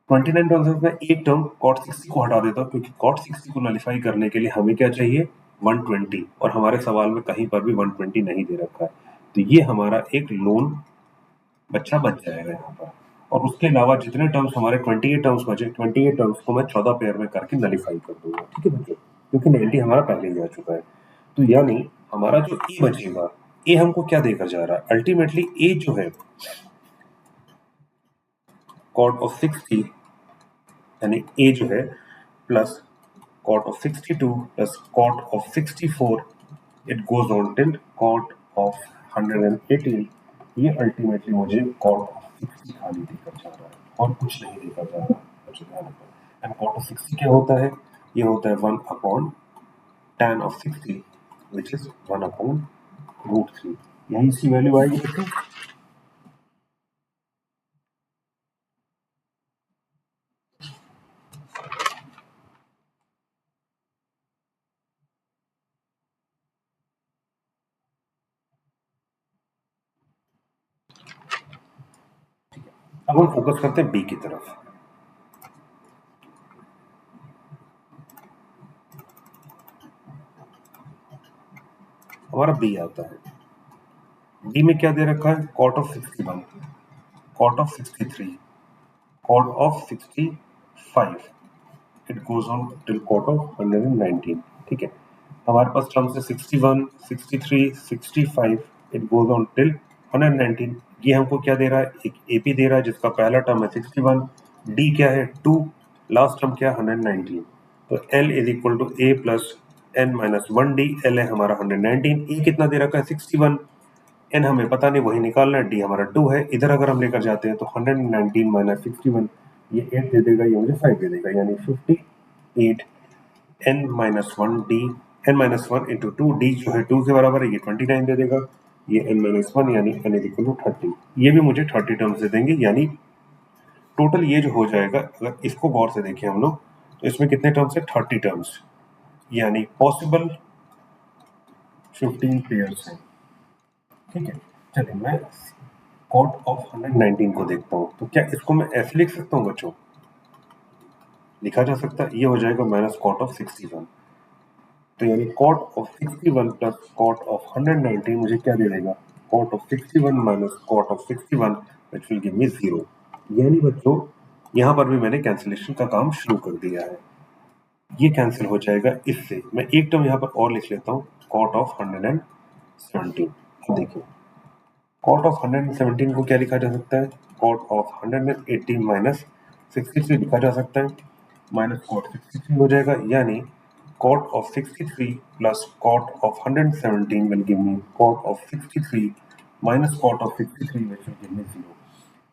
29 टर्म्स में एक टर्म cot 60 को हटा देता हूं, क्योंकि cot 60 को नलिफाई करने के लिए हमें क्या चाहिए, 120, और हमारे सवाल में कहीं पर भी 120 नहीं दे रखा है। तो ये हमारा एक लोन बच्चा बच जाएगा यहाँ पर। और उसके अलावा जितने टर्म्स हमारे 28 टर्म्स बचे, 28 टर्म्स को मैं 14 पेयर में करके नलिफाई कर दूंगा। ठीक है बच्चों, क्योंकि 90 हमारा पहले ही आ चुका है। तो यानी हमारा जो ए बचेगा, ए हमको क्या देकर जा रहा है, अल्टीमेटली ए जो है cot ऑफ 60, यानी a जो है plus cot of 62 plus cot of 64, it goes on till cot of 118। ये अल्टीमेटली मुझे cot of 60 खाली देकर जा रहा है और कुछ नहीं देकर जा रहा है। एंड cot of 60 क्या होता है, ये होता है 1 upon tan of 60 which is 1 upon √3। यही इसकी वैल्यू आएगी बच्चों। अब हम फोकस करते हैं बी की तरफ। हमारा बी आता है, बी में क्या दे रखा है, cot of 61, cot of 63, cot of 65, it goes on till cot of 119। ठीक है, हमारे पास टर्म्स है 61, 63, 65, इट गोज ऑन टिल 119। ये हमको क्या दे रहा है, एक एपी दे रहा है जिसका पहला टर्म है 61, डी क्या है 2, लास्ट टर्म क्या है 119। तो l is equal to a plus n minus 1 d. L है हमारा 119, ए कितना दे रखा है 61, एन हमें पता नहीं वही निकालना है, डी हमारा 2 है। इधर अगर हम लेकर जाते हैं तो 119 माइनस 61, ये 8 दे देगा, ये मुझे 5 दे देगा, यानी 58 n minus 1 d, n minus 1 into 2, d जो है 2 के बराबर है, ये 29 दे देगा, ये एन माइनस 1 यानी एन इज इक्वल टू 30। ये भी मुझे 30 टर्म्स दे देंगे, यानी टोटल ये जो हो जाएगा, अगर इसको गौर से देखें हम लोग तो इसमें कितने टर्म्स है, 30 टर्म्स, यानी पॉसिबल 15 पेयर्स हैं। ठीक है, चलिए मैं cot ऑफ 119 को देखता हूँ। तो क्या इसको मैं ऐसे लिख सकता हूँ बच्चों, लिखा जा सकता है, ये हो जाएगा माइनस cot ऑफ 61। तो यानी cot of 61 plus cot of 119 मुझे क्या दे देगा, cot of 61 minus cot of 61 which will give me 0। यानी बच्चों यहाँ पर भी मैंने कैंसिलेशन का काम शुरू कर दिया है। ये कैंसिल हो जाएगा इससे। मैं एक टर्म यहाँ पर और लिख लेता हूँ, cot ऑफ 117। अब देखिए cot ऑफ 117 को क्या लिखा जा सकता है, cot ऑफ 180 माइनस 63 लिखा जा सकता है, माइनस cot 63 हो जाएगा, यानी cot of 63 plus cot of 117 will give me cot of 63 minus cot of 63 which will give me 0.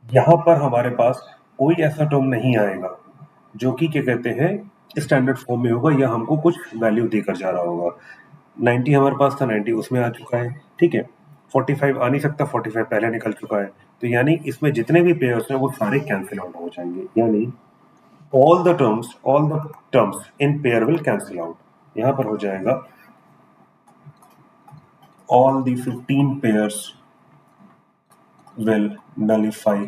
यहाँ पर हमारे पास कोई ऐसा टर्म नहीं आएगा जो कि क्या कहते हैं स्टैंडर्ड फॉर्म में होगा या हमको कुछ वैल्यू देकर जा रहा होगा. 90 हमारे पास था, 90 उसमें आ चुका है, ठीक है. 45 आ नहीं सकता, 45 पहले निकल चुका है. तो यानी इसमें जितने भी पेयर्स हैं वो सारे कैंसिल आउट हो जाएंगे, यानी all the terms in pair will cancel out. यहाँ पर हो जाएगा all the 15 pairs will nullify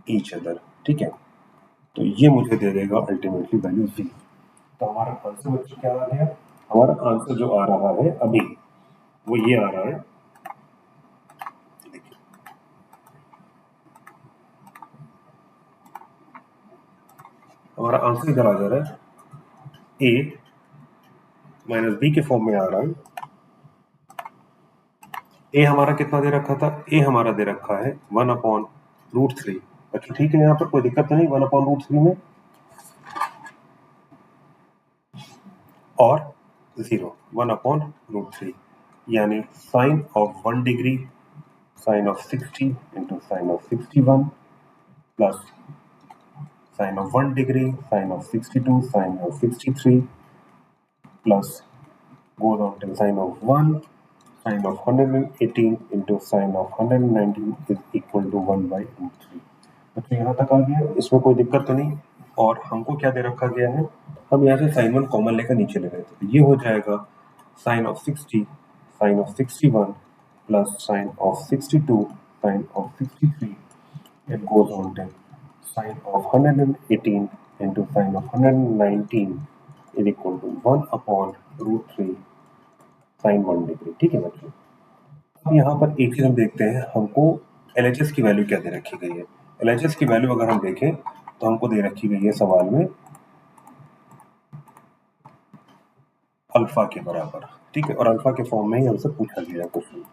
each other. ठीक है, तो ये मुझे दे देगा अल्टीमेटली वैल्यू 0. तो हमारा आंसर बच्चों क्या आ गया? हमारा आंसर जो आ रहा है अभी वो ये आ रहा है, देखिए हमारा आंसर इधर आ जा रहा है a माइनस बी के फॉर्म में आ रहा है. a हमारा कितना दे रखा था? a हमारा दे रखा है 1/√3. अच्छा ठीक है, यहाँ पर कोई दिक्कत नहीं 1/√3 में, और 0 1/√3 यानी sine of 1 degree sine of 60 into sine of 61 plus sine of 1 degree sine of 62 sine of 63 plus goes on till sin of 1 sin of 118 into sin of 119 is equal to 1/√3. तो यहाँ तक आ गया, इसमें कोई दिक्कत तो नहीं. और हमको क्या दे रखा गया है, हम यहाँ से sin 1 कॉमन लेकर नीचे ले गए थे. ये हो जाएगा sin of 60 sin of 61 plus sin of 62 sin of 63. It goes on till sin of 118 into sin of 119 is equal to 1/√3 sin 1 degree. ठीक है बच्चों, अब यहाँ पर एक चीज हम देखते हैं, हमको LHS की वैल्यू क्या दे रखी गई है. LHS की वैल्यू अगर हम देखें तो हमको दे रखी गई है सवाल में अल्फा के बराबर. ठीक है, और अल्फा के फॉर्म में ही हमसे पूछा गया क्वेश्चन.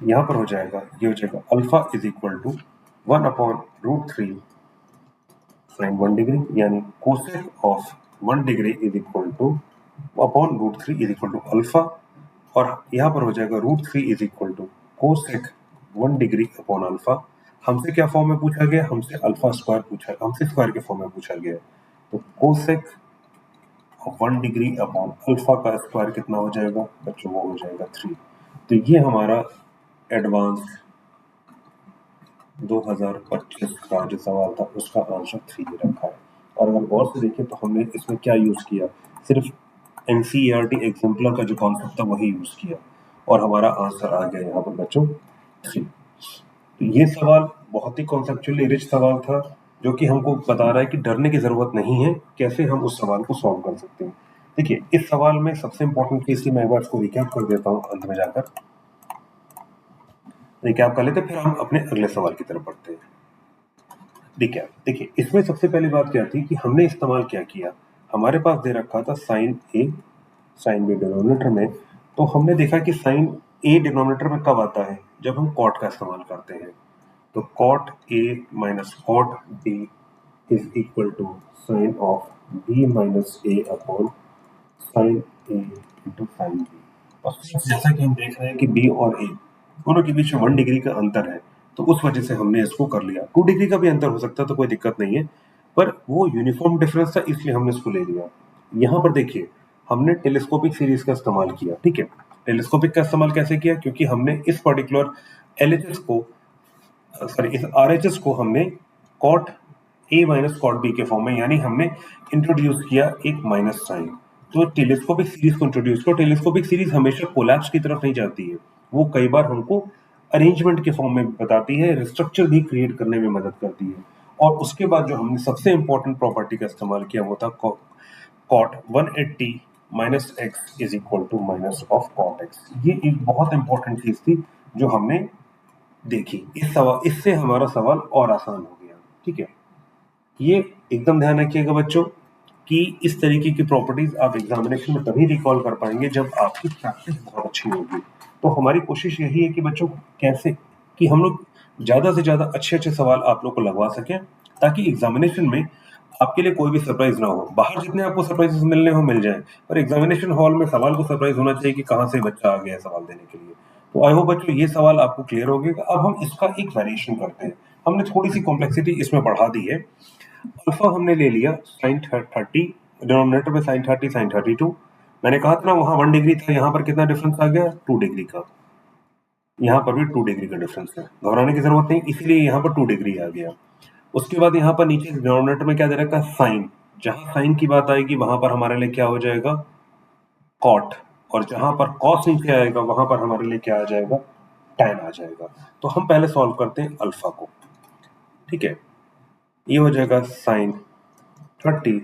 यहाँ पर हो जाएगा, ये हो जाएगा alpha is equal to 1/√3 sin 1 degree, यानी cosec of 1 degree is equal to √3 is equal to alpha. और यहाँ पर हो जाएगा √3 is equal to cosec 1 degree upon alpha. हमसे क्या फॉर्म में पूछा गया? हमसे अल्फा स्क्वायर पूछा, हमसे स्क्वायर के फॉर्म में पूछा गया. तो cosec of 1 degree upon alpha का स्क्वायर कितना हो जाएगा बच्चों? वो हो जाएगा 3. तो ये हमारा एडवांस 2025 का जो सवाल था उसका आंसर 3 रखा है. और अगर गौर से देखें तो हमने इसमें क्या यूज किया, सिर्फ NCERT एग्जाम्पलर का जो कॉन्सेप्ट था वही यूज किया, और हमारा आंसर आ गया यहाँ पर बच्चों 3. तो ये सवाल बहुत ही कॉन्सेप्चुअली रिच सवाल था, जो कि हमको बता रहा है कि डरने की जरूरत नहीं है, कैसे हम उस सवाल को सॉल्व कर सकते हैं. देखिए इस सवाल में सबसे इंपॉर्टेंट चीज थी, मैं एक बार इसको रिकैप कर देता हूँ, अंत में जाकर रिकैप कर लेते, फिर हम अपने अगले सवाल की तरफ बढ़ते हैं. रिकैप देखिए, इसमें सबसे पहली बात क्या थी कि हमने इस्तेमाल क्या किया. हमारे पास दे रखा था साइन ए साइन बी डिनोमिनेटर में, तो हमने देखा कि साइन ए डिनोमिनेटर में कब आता है? जब हम कॉट का इस्तेमाल करते हैं. तो cot A minus cot b is equal to sine of B minus A upon sine A into sine b. और जैसा कि हम देख रहे हैं कि बी और ए दोनों के बीच में 1 डिग्री का अंतर है, तो उस वजह से हमने इसको कर लिया. 2 डिग्री का भी अंतर हो सकता है तो कोई दिक्कत नहीं है, पर वो यूनिफॉर्म डिफरेंस था इसलिए हमने इसको ले लिया. यहाँ पर देखिए हमने टेलीस्कोपिक सीरीज का इस्तेमाल किया. ठीक है, टेलीस्कोपिक का इस्तेमाल कैसे किया? क्योंकि हमने इस पर्टिकुलर LHS को इस RHS को हमने कॉट ए माइनस कॉट बी के फॉर्म में, यानी हमने इंट्रोड्यूस किया एक माइनस साइन. तो टेलीस्कोपिक सीरीज को इंट्रोड्यूस करो. टेलीस्कोपिक सीरीज हमेशा कोलैप्स की तरफ नहीं जाती है, वो कई बार हमको अरेंजमेंट के फॉर्म में बताती है, स्ट्रक्चर भी क्रिएट करने में मदद करती है. और उसके बाद जो हमने सबसे इंपॉर्टेंट प्रॉपर्टी का इस्तेमाल किया वो था cot 180 minus x is equal to minus of cot x. ये एक बहुत इंपॉर्टेंट चीज थी जो हमने देखी. इससे हमारा सवाल और आसान हो गया. ठीक है, ये एकदम ध्यान रखिएगा बच्चों कि इस तरीके की प्रॉपर्टीज आप एग्जामिनेशन में तभी रिकॉल कर पाएंगे जब आपकी प्रैक्टिस बहुत अच्छी होगी. तो हमारी कोशिश यही है कि बच्चों कैसे कि हम लोग ज़्यादा से ज़्यादा अच्छे सवाल आप लोग को लगवा सकें, ताकि एग्जामिनेशन में आपके लिए कोई भी सरप्राइज ना हो। बाहर जितने आपको सरप्राइजेस मिलने हो मिल जाएं, पर एग्जामिनेशन हॉल में सवाल को सरप्राइज होना चाहिए कि कहाँ से बच्चा आ गया है सवाल देने के लिए। तो आई होप बच्चों ये सवाल आपको क्लियर हो गया। अब हम इसका एक वेरिएशन करते हैं। हमने थोड़ी सी कॉम्प्लेक्सिटी इसमें बढ़ा दी है। अल्फा हमने ले लिया साइन 30, डिनोमिनेटर में साइन 30 साइन 32। मैंने कहा था ना वहां 1 डिग्री था, यहाँ पर कितना डिफरेंस आ गया, 2 डिग्री का। यहाँ पर भी 2 डिग्री का डिफरेंस है, घबराने की जरूरत नहीं, इसलिए यहाँ पर 2 डिग्री आ गया। उसके बाद यहाँ पर नीचे डिनोमिनेटर में क्या दे रखा है, साइन। जहां साइन की बात आएगी वहां पर हमारे लिए क्या हो जाएगा, कॉट। और जहां पर कॉस नीचे आएगा वहां पर हमारे लिए क्या आ जाएगा, टैन आ जाएगा। तो हम पहले सॉल्व करते हैं अल्फा को। ठीक है, ये हो जाएगा sine 30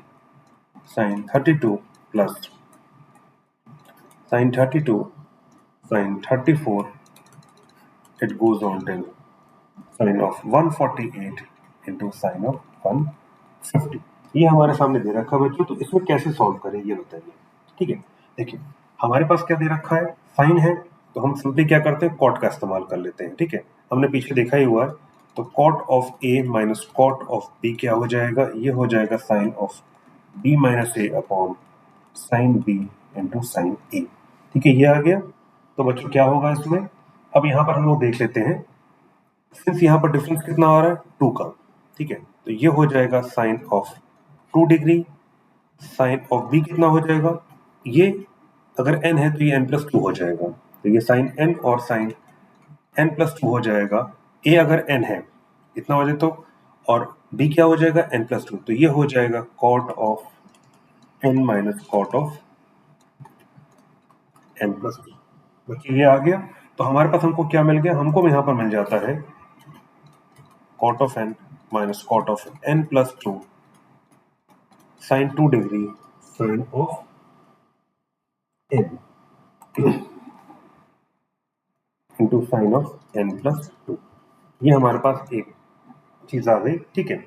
sine 32 plus sine 32 sine 34, it goes on till sine of 148 into sine of 150। ये हमारे सामने दे रखा है बच्चों, तो इसमें कैसे सॉल्व करें ये बताइए। ठीक है, देखिए हमारे पास क्या दे रखा है, साइन है, तो हम सिंपली क्या करते हैं, कॉट का इस्तेमाल कर लेते हैं। ठीक है, हमने पीछे देखा ही हुआ है। तो cot of A minus cot of B क्या हो जाएगा, ये हो जाएगा sine of B minus A upon sine B into sine A. ठीक है, ये आ गया। तो बच्चों क्या होगा इसमें, अब यहाँ पर हम लोग देख लेते हैं, सिंस यहाँ पर डिफरेंस कितना आ रहा है, 2 का। ठीक है, तो ये हो जाएगा sine of 2 degree, sine of b कितना हो जाएगा, ये अगर n है तो ये n प्लस 2 हो जाएगा, तो ये साइन n और साइन n प्लस 2 हो जाएगा। a अगर n है इतना हो जाए तो, और b क्या हो जाएगा, n प्लस 2, तो ये हो जाएगा cot of n minus cot of n plus 2। बच्चे ये आ गया। तो हमारे पास हमको क्या मिल गया, हमको यहाँ पर मिल जाता है cot of n minus cot of n plus 2 sine 2 degree sine of n into sine of n plus 2। ये हमारे पास एक चीज आ गई। ठीक है,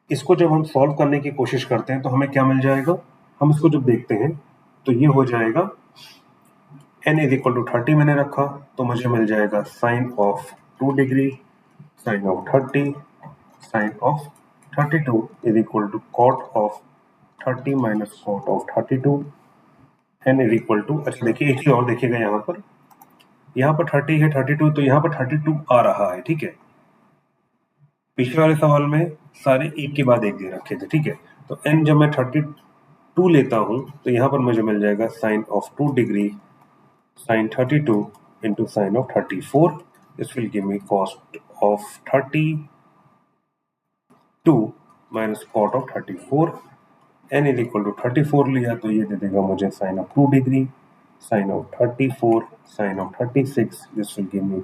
इसको जब हम सॉल्व करने की कोशिश करते हैं तो हमें क्या मिल जाएगा, हम इसको जब देखते हैं तो ये हो जाएगा n इज इक्वल टू 30 मैंने रखा, तो मुझे मिल जाएगा sine of 2 degree sine of 30 sine of 32 is equal to cot of 30 minus cot of 32। n is equal to, अच्छा देखिए एक चीज और देखिएगा, यहाँ पर 30 है 32, तो यहाँ पर 32 आ रहा है। ठीक है, पिछले वाले सवाल में सारे एक के बाद एक दे रखे थे। ठीक है, तो n जब मैं 32 लेता हूं तो यहाँ पर मुझे मिल जाएगा sine of 2 degree sine 32 into sine of 34। This will give me cot of 32 minus cot of 34। n is equal to 34 लिया तो ये दे देगा मुझे sine of 2 degree sine of 34 sine of 36। This will give me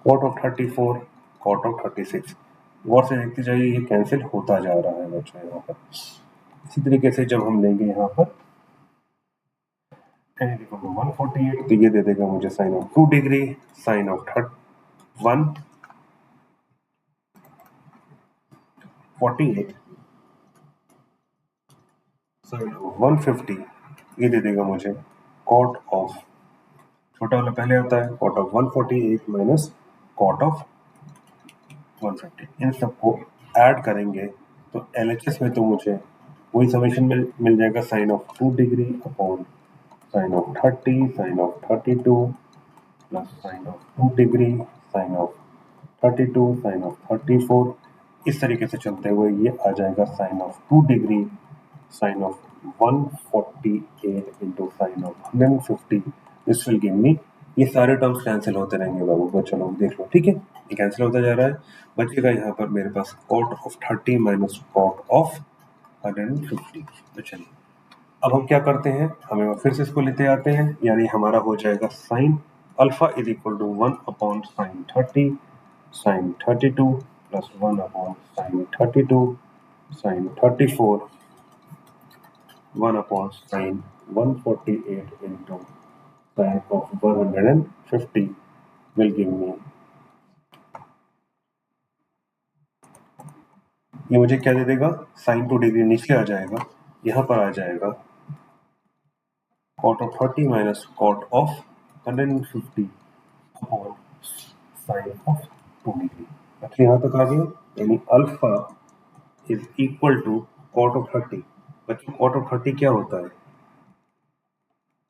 cot of 34 cot of 36। गौर से देखते जाइए, ये कैंसिल होता जा रहा है बच्चों यहाँ पर। इसी तरीके से जब हम लेंगे यहाँ पर n इज इक्वल टू 148, तो ये दे देगा मुझे sine of 2 degree sine of 148 sine of 150, ये दे देगा मुझे कॉट ऑफ, छोटा वाला पहले आता है, cot of 148 minus cot of 150। इन सबको ऐड करेंगे तो LHS में तो मुझे वही समेशन मिल जाएगा, sine of 2 degree upon sine of 30 sine of 32 plus sine of 2 degree sine of 32 sine of 34। इस तरीके से चलते हुए ये आ जाएगा sine of 2 degree sine of 148 into sine of 150। This will give me, ये सारे टर्म्स कैंसिल होते रहेंगे बाबू, बच्चों लोग देख लो। ठीक है, ये कैंसिल होता जा रहा है, बचेगा यहाँ पर मेरे पास cot of 30 minus cot of 150। तो चलिए अब हम क्या करते हैं, हमें फिर से इसको लेते आते हैं, यानी हमारा हो जाएगा sine alpha is equal to 1 upon sine 30 sine 32 प्लस 1 upon sine 32 sine 34 1 upon sin 148 into sin of 150 will give me, ये मुझे क्या दे देगा, sin 2 डिग्री नीचे आ जाएगा, यहाँ पर आ जाएगा cot of 30 minus cot of 150 upon sin of 2 degree. अच्छा यहाँ तक आ गया, यानी alpha is equal to cot of 30। बच्चों कॉट ऑफ 30 क्या होता है,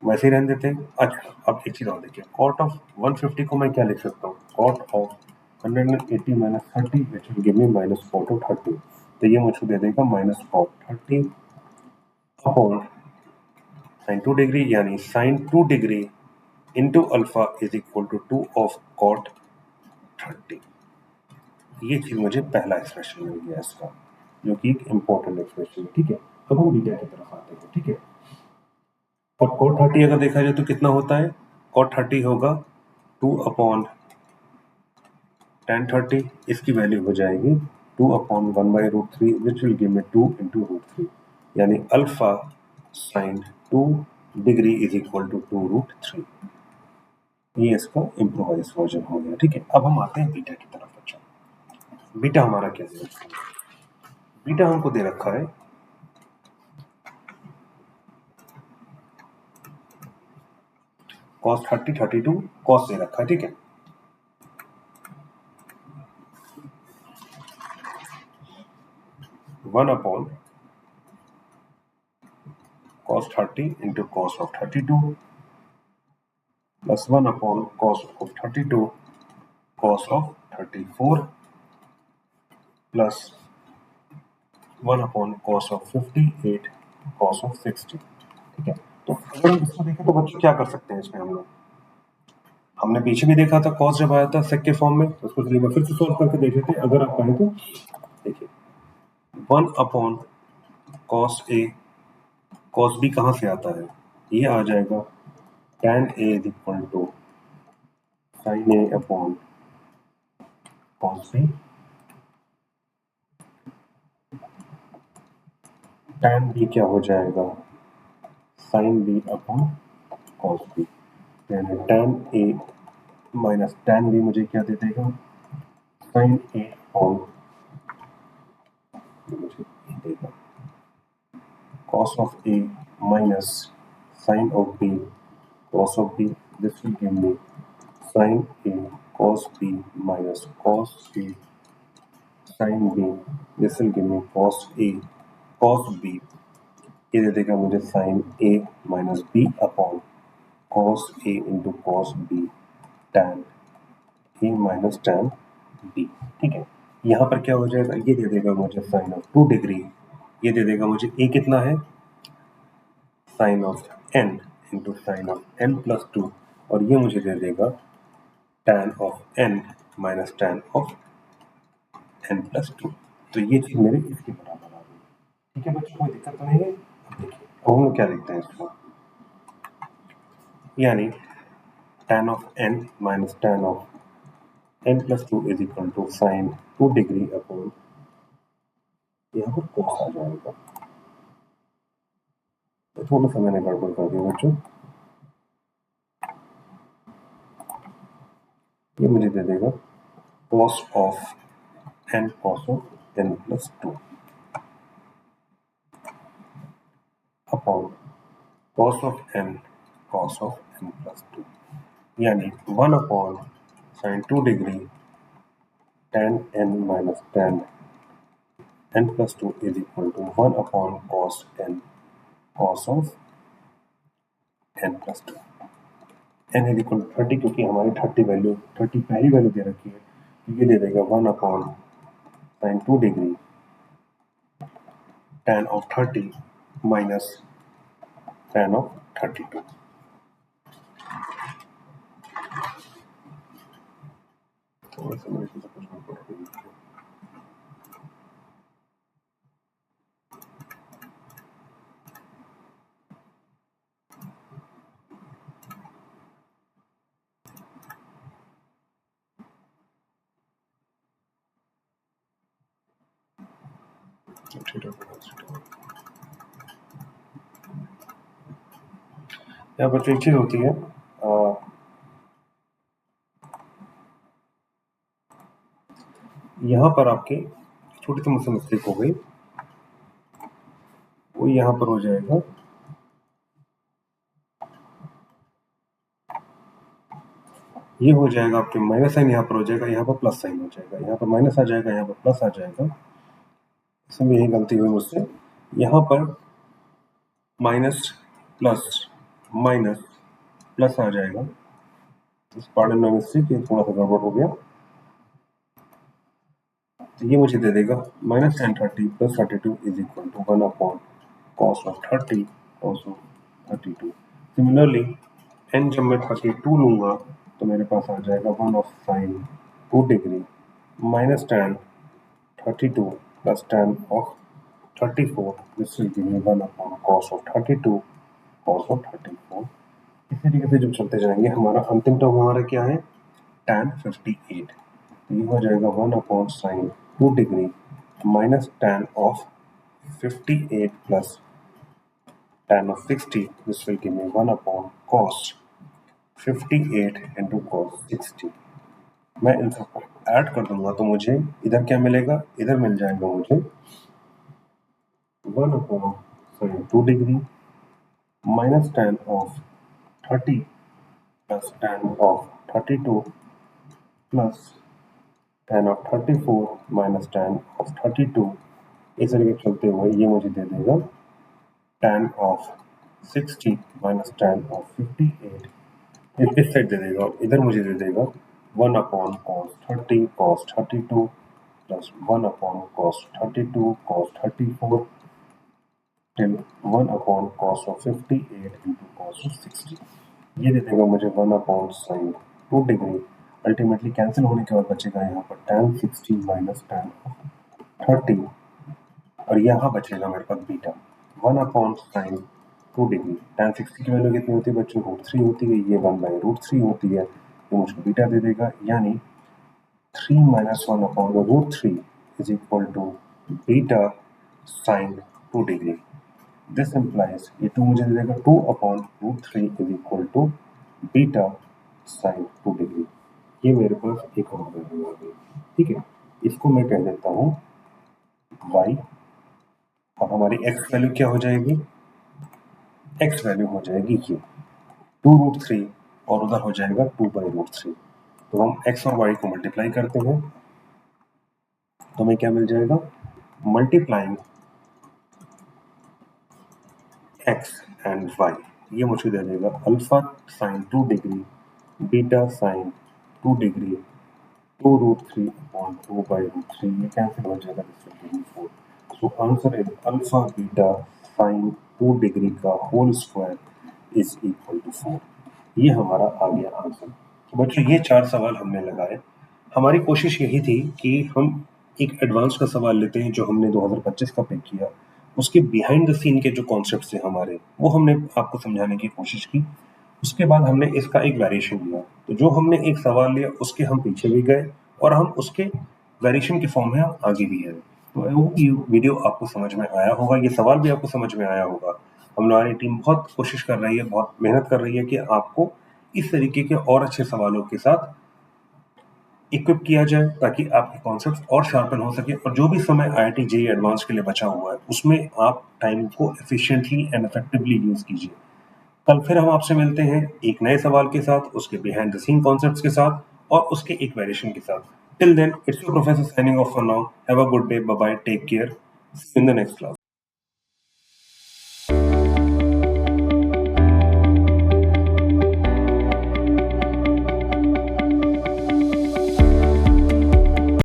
वैसे ही रहने देते हैं। अच्छा अब एक चीज और देखिए, कॉट ऑफ 150 को मैं क्या लिख सकता हूँ, cot of 180 minus 30 which will give me minus cot of 30। तो ये मुझको दे देगा minus cot 30 upon sine 2 degree, यानी sine 2 degree into alpha is equal to 2 of cot 30। ये चीज मुझे पहला एक्सप्रेशन मिल गया इसका, जो कि एक इंपॉर्टेंट एक्सप्रेशन है। ठीक है, अब हम बीटा की तरफ आते हैं। ठीक है, और कॉट 30 अगर देखा जाए तो कितना होता है, कॉट 30 होगा 2 अपॉन tan 30, इसकी वैल्यू हो जाएगी 2 upon 1/√3 which will give me 2 into √3, यानी alpha sine 2 degree is equal to 2√3। ये इसका इम्प्रोवाइज वर्जन हो गया। ठीक है, अब हम आते हैं बीटा की तरफ। अच्छा बीटा हमारा क्या है, बीटा हमको दे रखा है cos 30 32 cos दे रखा है। ठीक है, one upon cos 30 into cos of 32 प्लस 1 upon cos of 32 cos of 34 plus 1 upon cos of 58 cos of 60। ठीक है, तो अगर हम इसको देखें तो बच्चों क्या कर सकते हैं इसमें, हम लोग हमने पीछे भी देखा था cos जब आया था सेक के फॉर्म में, तो उसको चलिए मैं फिर से सॉल्व करके देख लेते हैं अगर आप कहें तो। देखिए 1 upon cos a cos b कहाँ से आता है, ये आ जाएगा tan a is equal to sin a upon cos b, tan b क्या हो जाएगा sin b upon cos b, यानी tan a minus tan b मुझे क्या दे देगा sin a अपॉन मुझे ये देगा cos of a minus sin of b cos of b, this will give me sin a cos b minus cos a sin b, this will give me cos a cos b, ये दे देगा मुझे sin a minus b upon cos a into cos b tan a minus tan b। ठीक है, यहाँ पर क्या हो जाएगा, ये दे देगा मुझे sin of 2 डिग्री, ये दे देगा मुझे a कितना है sine of n into sine of n plus 2, और ये मुझे दे देगा tan of n minus tan of n plus 2। तो ये चीज मेरे इसके बराबर आ गई। ठीक है बच्चों, कोई दिक्कत तो नहीं है। अब देखिए अब हम लोग क्या लिखते हैं इसको, यानी tan of n minus tan of n plus 2 is equal to sine 2 degree upon, यहाँ पर cos आ जाएगा। तो थोड़ा सा मैंने गड़बड़ कर दिया बच्चों, ये मुझे दे देगा cos of n cos of n plus 2 upon cos of n cos of n plus 2, यानी 1 upon sine 2 degree tan n minus tan n plus 2 is equal to 1 upon cos n cos of n plus 2। n is equal to 30, क्योंकि हमारी 30 value 30 पहली value दे रखी है, तो ये दे देगा 1 upon sine 2 degree tan of 30 minus tan of 32। थोड़ा सा मेरे को कुछ गड़बड़ हो गई है। यहाँ पर एक चीज होती है, यहाँ पर आपके छोटी सी मुझसे मिस्टेक हो गई, वो यहाँ पर हो जाएगा ये हो जाएगा आपके माइनस साइन यहाँ पर हो जाएगा, यहाँ पर प्लस साइन हो जाएगा, यहाँ पर माइनस आ जाएगा, यहाँ पर प्लस आ जाएगा। इसमें यही गलती हुई मुझसे, यहाँ पर माइनस प्लस माइनस प्लस आ जाएगा। इस पार्डन माई मिस्टेक, ये थोड़ा सा गड़बड़ हो गया। तो ये मुझे दे देगा minus tan 30 plus 32 is equal to 1 upon cos of 30 cos of 32। Similarly n जब मैं 32 लूंगा तो मेरे पास आ जाएगा 1 of sine 2 degree minus ten 32 plus ten of 34, this will give me 1 upon cos of 32 cos of 34। इसी तरीके से जब चलते जाएंगे, हमारा अंतिम टर्म हमारा क्या है, tan 58। तो ये हो जाएगा 1 upon sine 2 degree minus tan of 58 plus tan of 60, this will give me 1 upon cos 58 into cos 60। मैं इन सबको ऐड कर दूंगा तो मुझे इधर क्या मिलेगा, इधर मिल जाएगा मुझे 1 upon sine 2 degree minus tan of 30 plus tan of 32 plus tan of 34 minus tan of 32। इस तरीके चलते हुए ये मुझे दे देगा tan of 60 minus tan of 58। इस साइड दे देगा, इधर मुझे दे देगा 1 अपॉन cos 30 cos 32 प्लस 1 upon cos 32 cos 34 till 1 upon cos of 58 into cos of 60। ये दे देगा मुझे 1 upon sine 2 degree. Ultimately cancel होने के बाद बचेगा यहाँ पर tan 60 माइनस tan 30 और यहाँ बचेगा मेरे पास beta 1 upon sine 2 degree. tan 60 की वैल्यू कितनी होती है बच्चों, √3 होती है, ये 1/√3 होती है, तो मुझे बीटा दे देगा, यानी 3 minus 1 upon √3 is equal to beta sine 2 degree. This implies ये 2 मुझे दे देगा 2 upon √3 is equal to beta sine 2 degree. ये मेरे पास एक और वैल्यू आ गई, ठीक है। इसको मैं कह देता हूँ y और हमारी x वैल्यू क्या हो जाएगी, x वैल्यू हो जाएगी ये 2√3 और उधर हो जाएगा 2/√3। तो हम x और y को मल्टीप्लाई करते हैं तो हमें क्या मिल जाएगा, मल्टीप्लाइंग x एंड y, ये मुझे दे देगा alpha sine 2 degree beta sine 2 degree 2√3 upon 2/√3। ये कैंसिल हो जाएगा, this will 4। So answer is alpha beta sine 2 degree का whole square is equal to 4। ये हमारा आ गया आंसर। तो बच्चों ये 4 सवाल हमने लगाए। हमारी कोशिश यही थी कि हम एक एडवांस का सवाल लेते हैं जो हमने 2025 का पे किया, उसके बिहाइंड द सीन के जो कॉन्सेप्ट थे हमारे, वो हमने आपको समझाने की कोशिश की। उसके बाद हमने इसका एक वेरिएशन लिया, तो जो हमने एक सवाल लिया उसके हम पीछे भी गए और हम उसके वेरिएशन के फॉर्म में हम आगे भी गए। तो वो वीडियो आपको समझ में आया होगा, ये सवाल भी आपको समझ में आया होगा। हमारी टीम बहुत कोशिश कर रही है, बहुत मेहनत कर रही है कि आपको इस तरीके के और अच्छे सवालों के साथ इक्विप किया जाए ताकि आपके कॉन्सेप्ट और शार्पन हो सके और जो भी समय IIT JEE एडवांस के लिए बचा हुआ है उसमें आप टाइम को एफिशिएंटली एंड इफेक्टिवली यूज कीजिए। कल फिर हम आपसे मिलते हैं एक नए सवाल के साथ, उसके बिहाइंड द सीन कॉन्सेप्ट्स के साथ और उसके एक वेरिएशन के साथ। Till then it's your professor signing off for now. Have a good day, bye bye, take care, see you in the next class.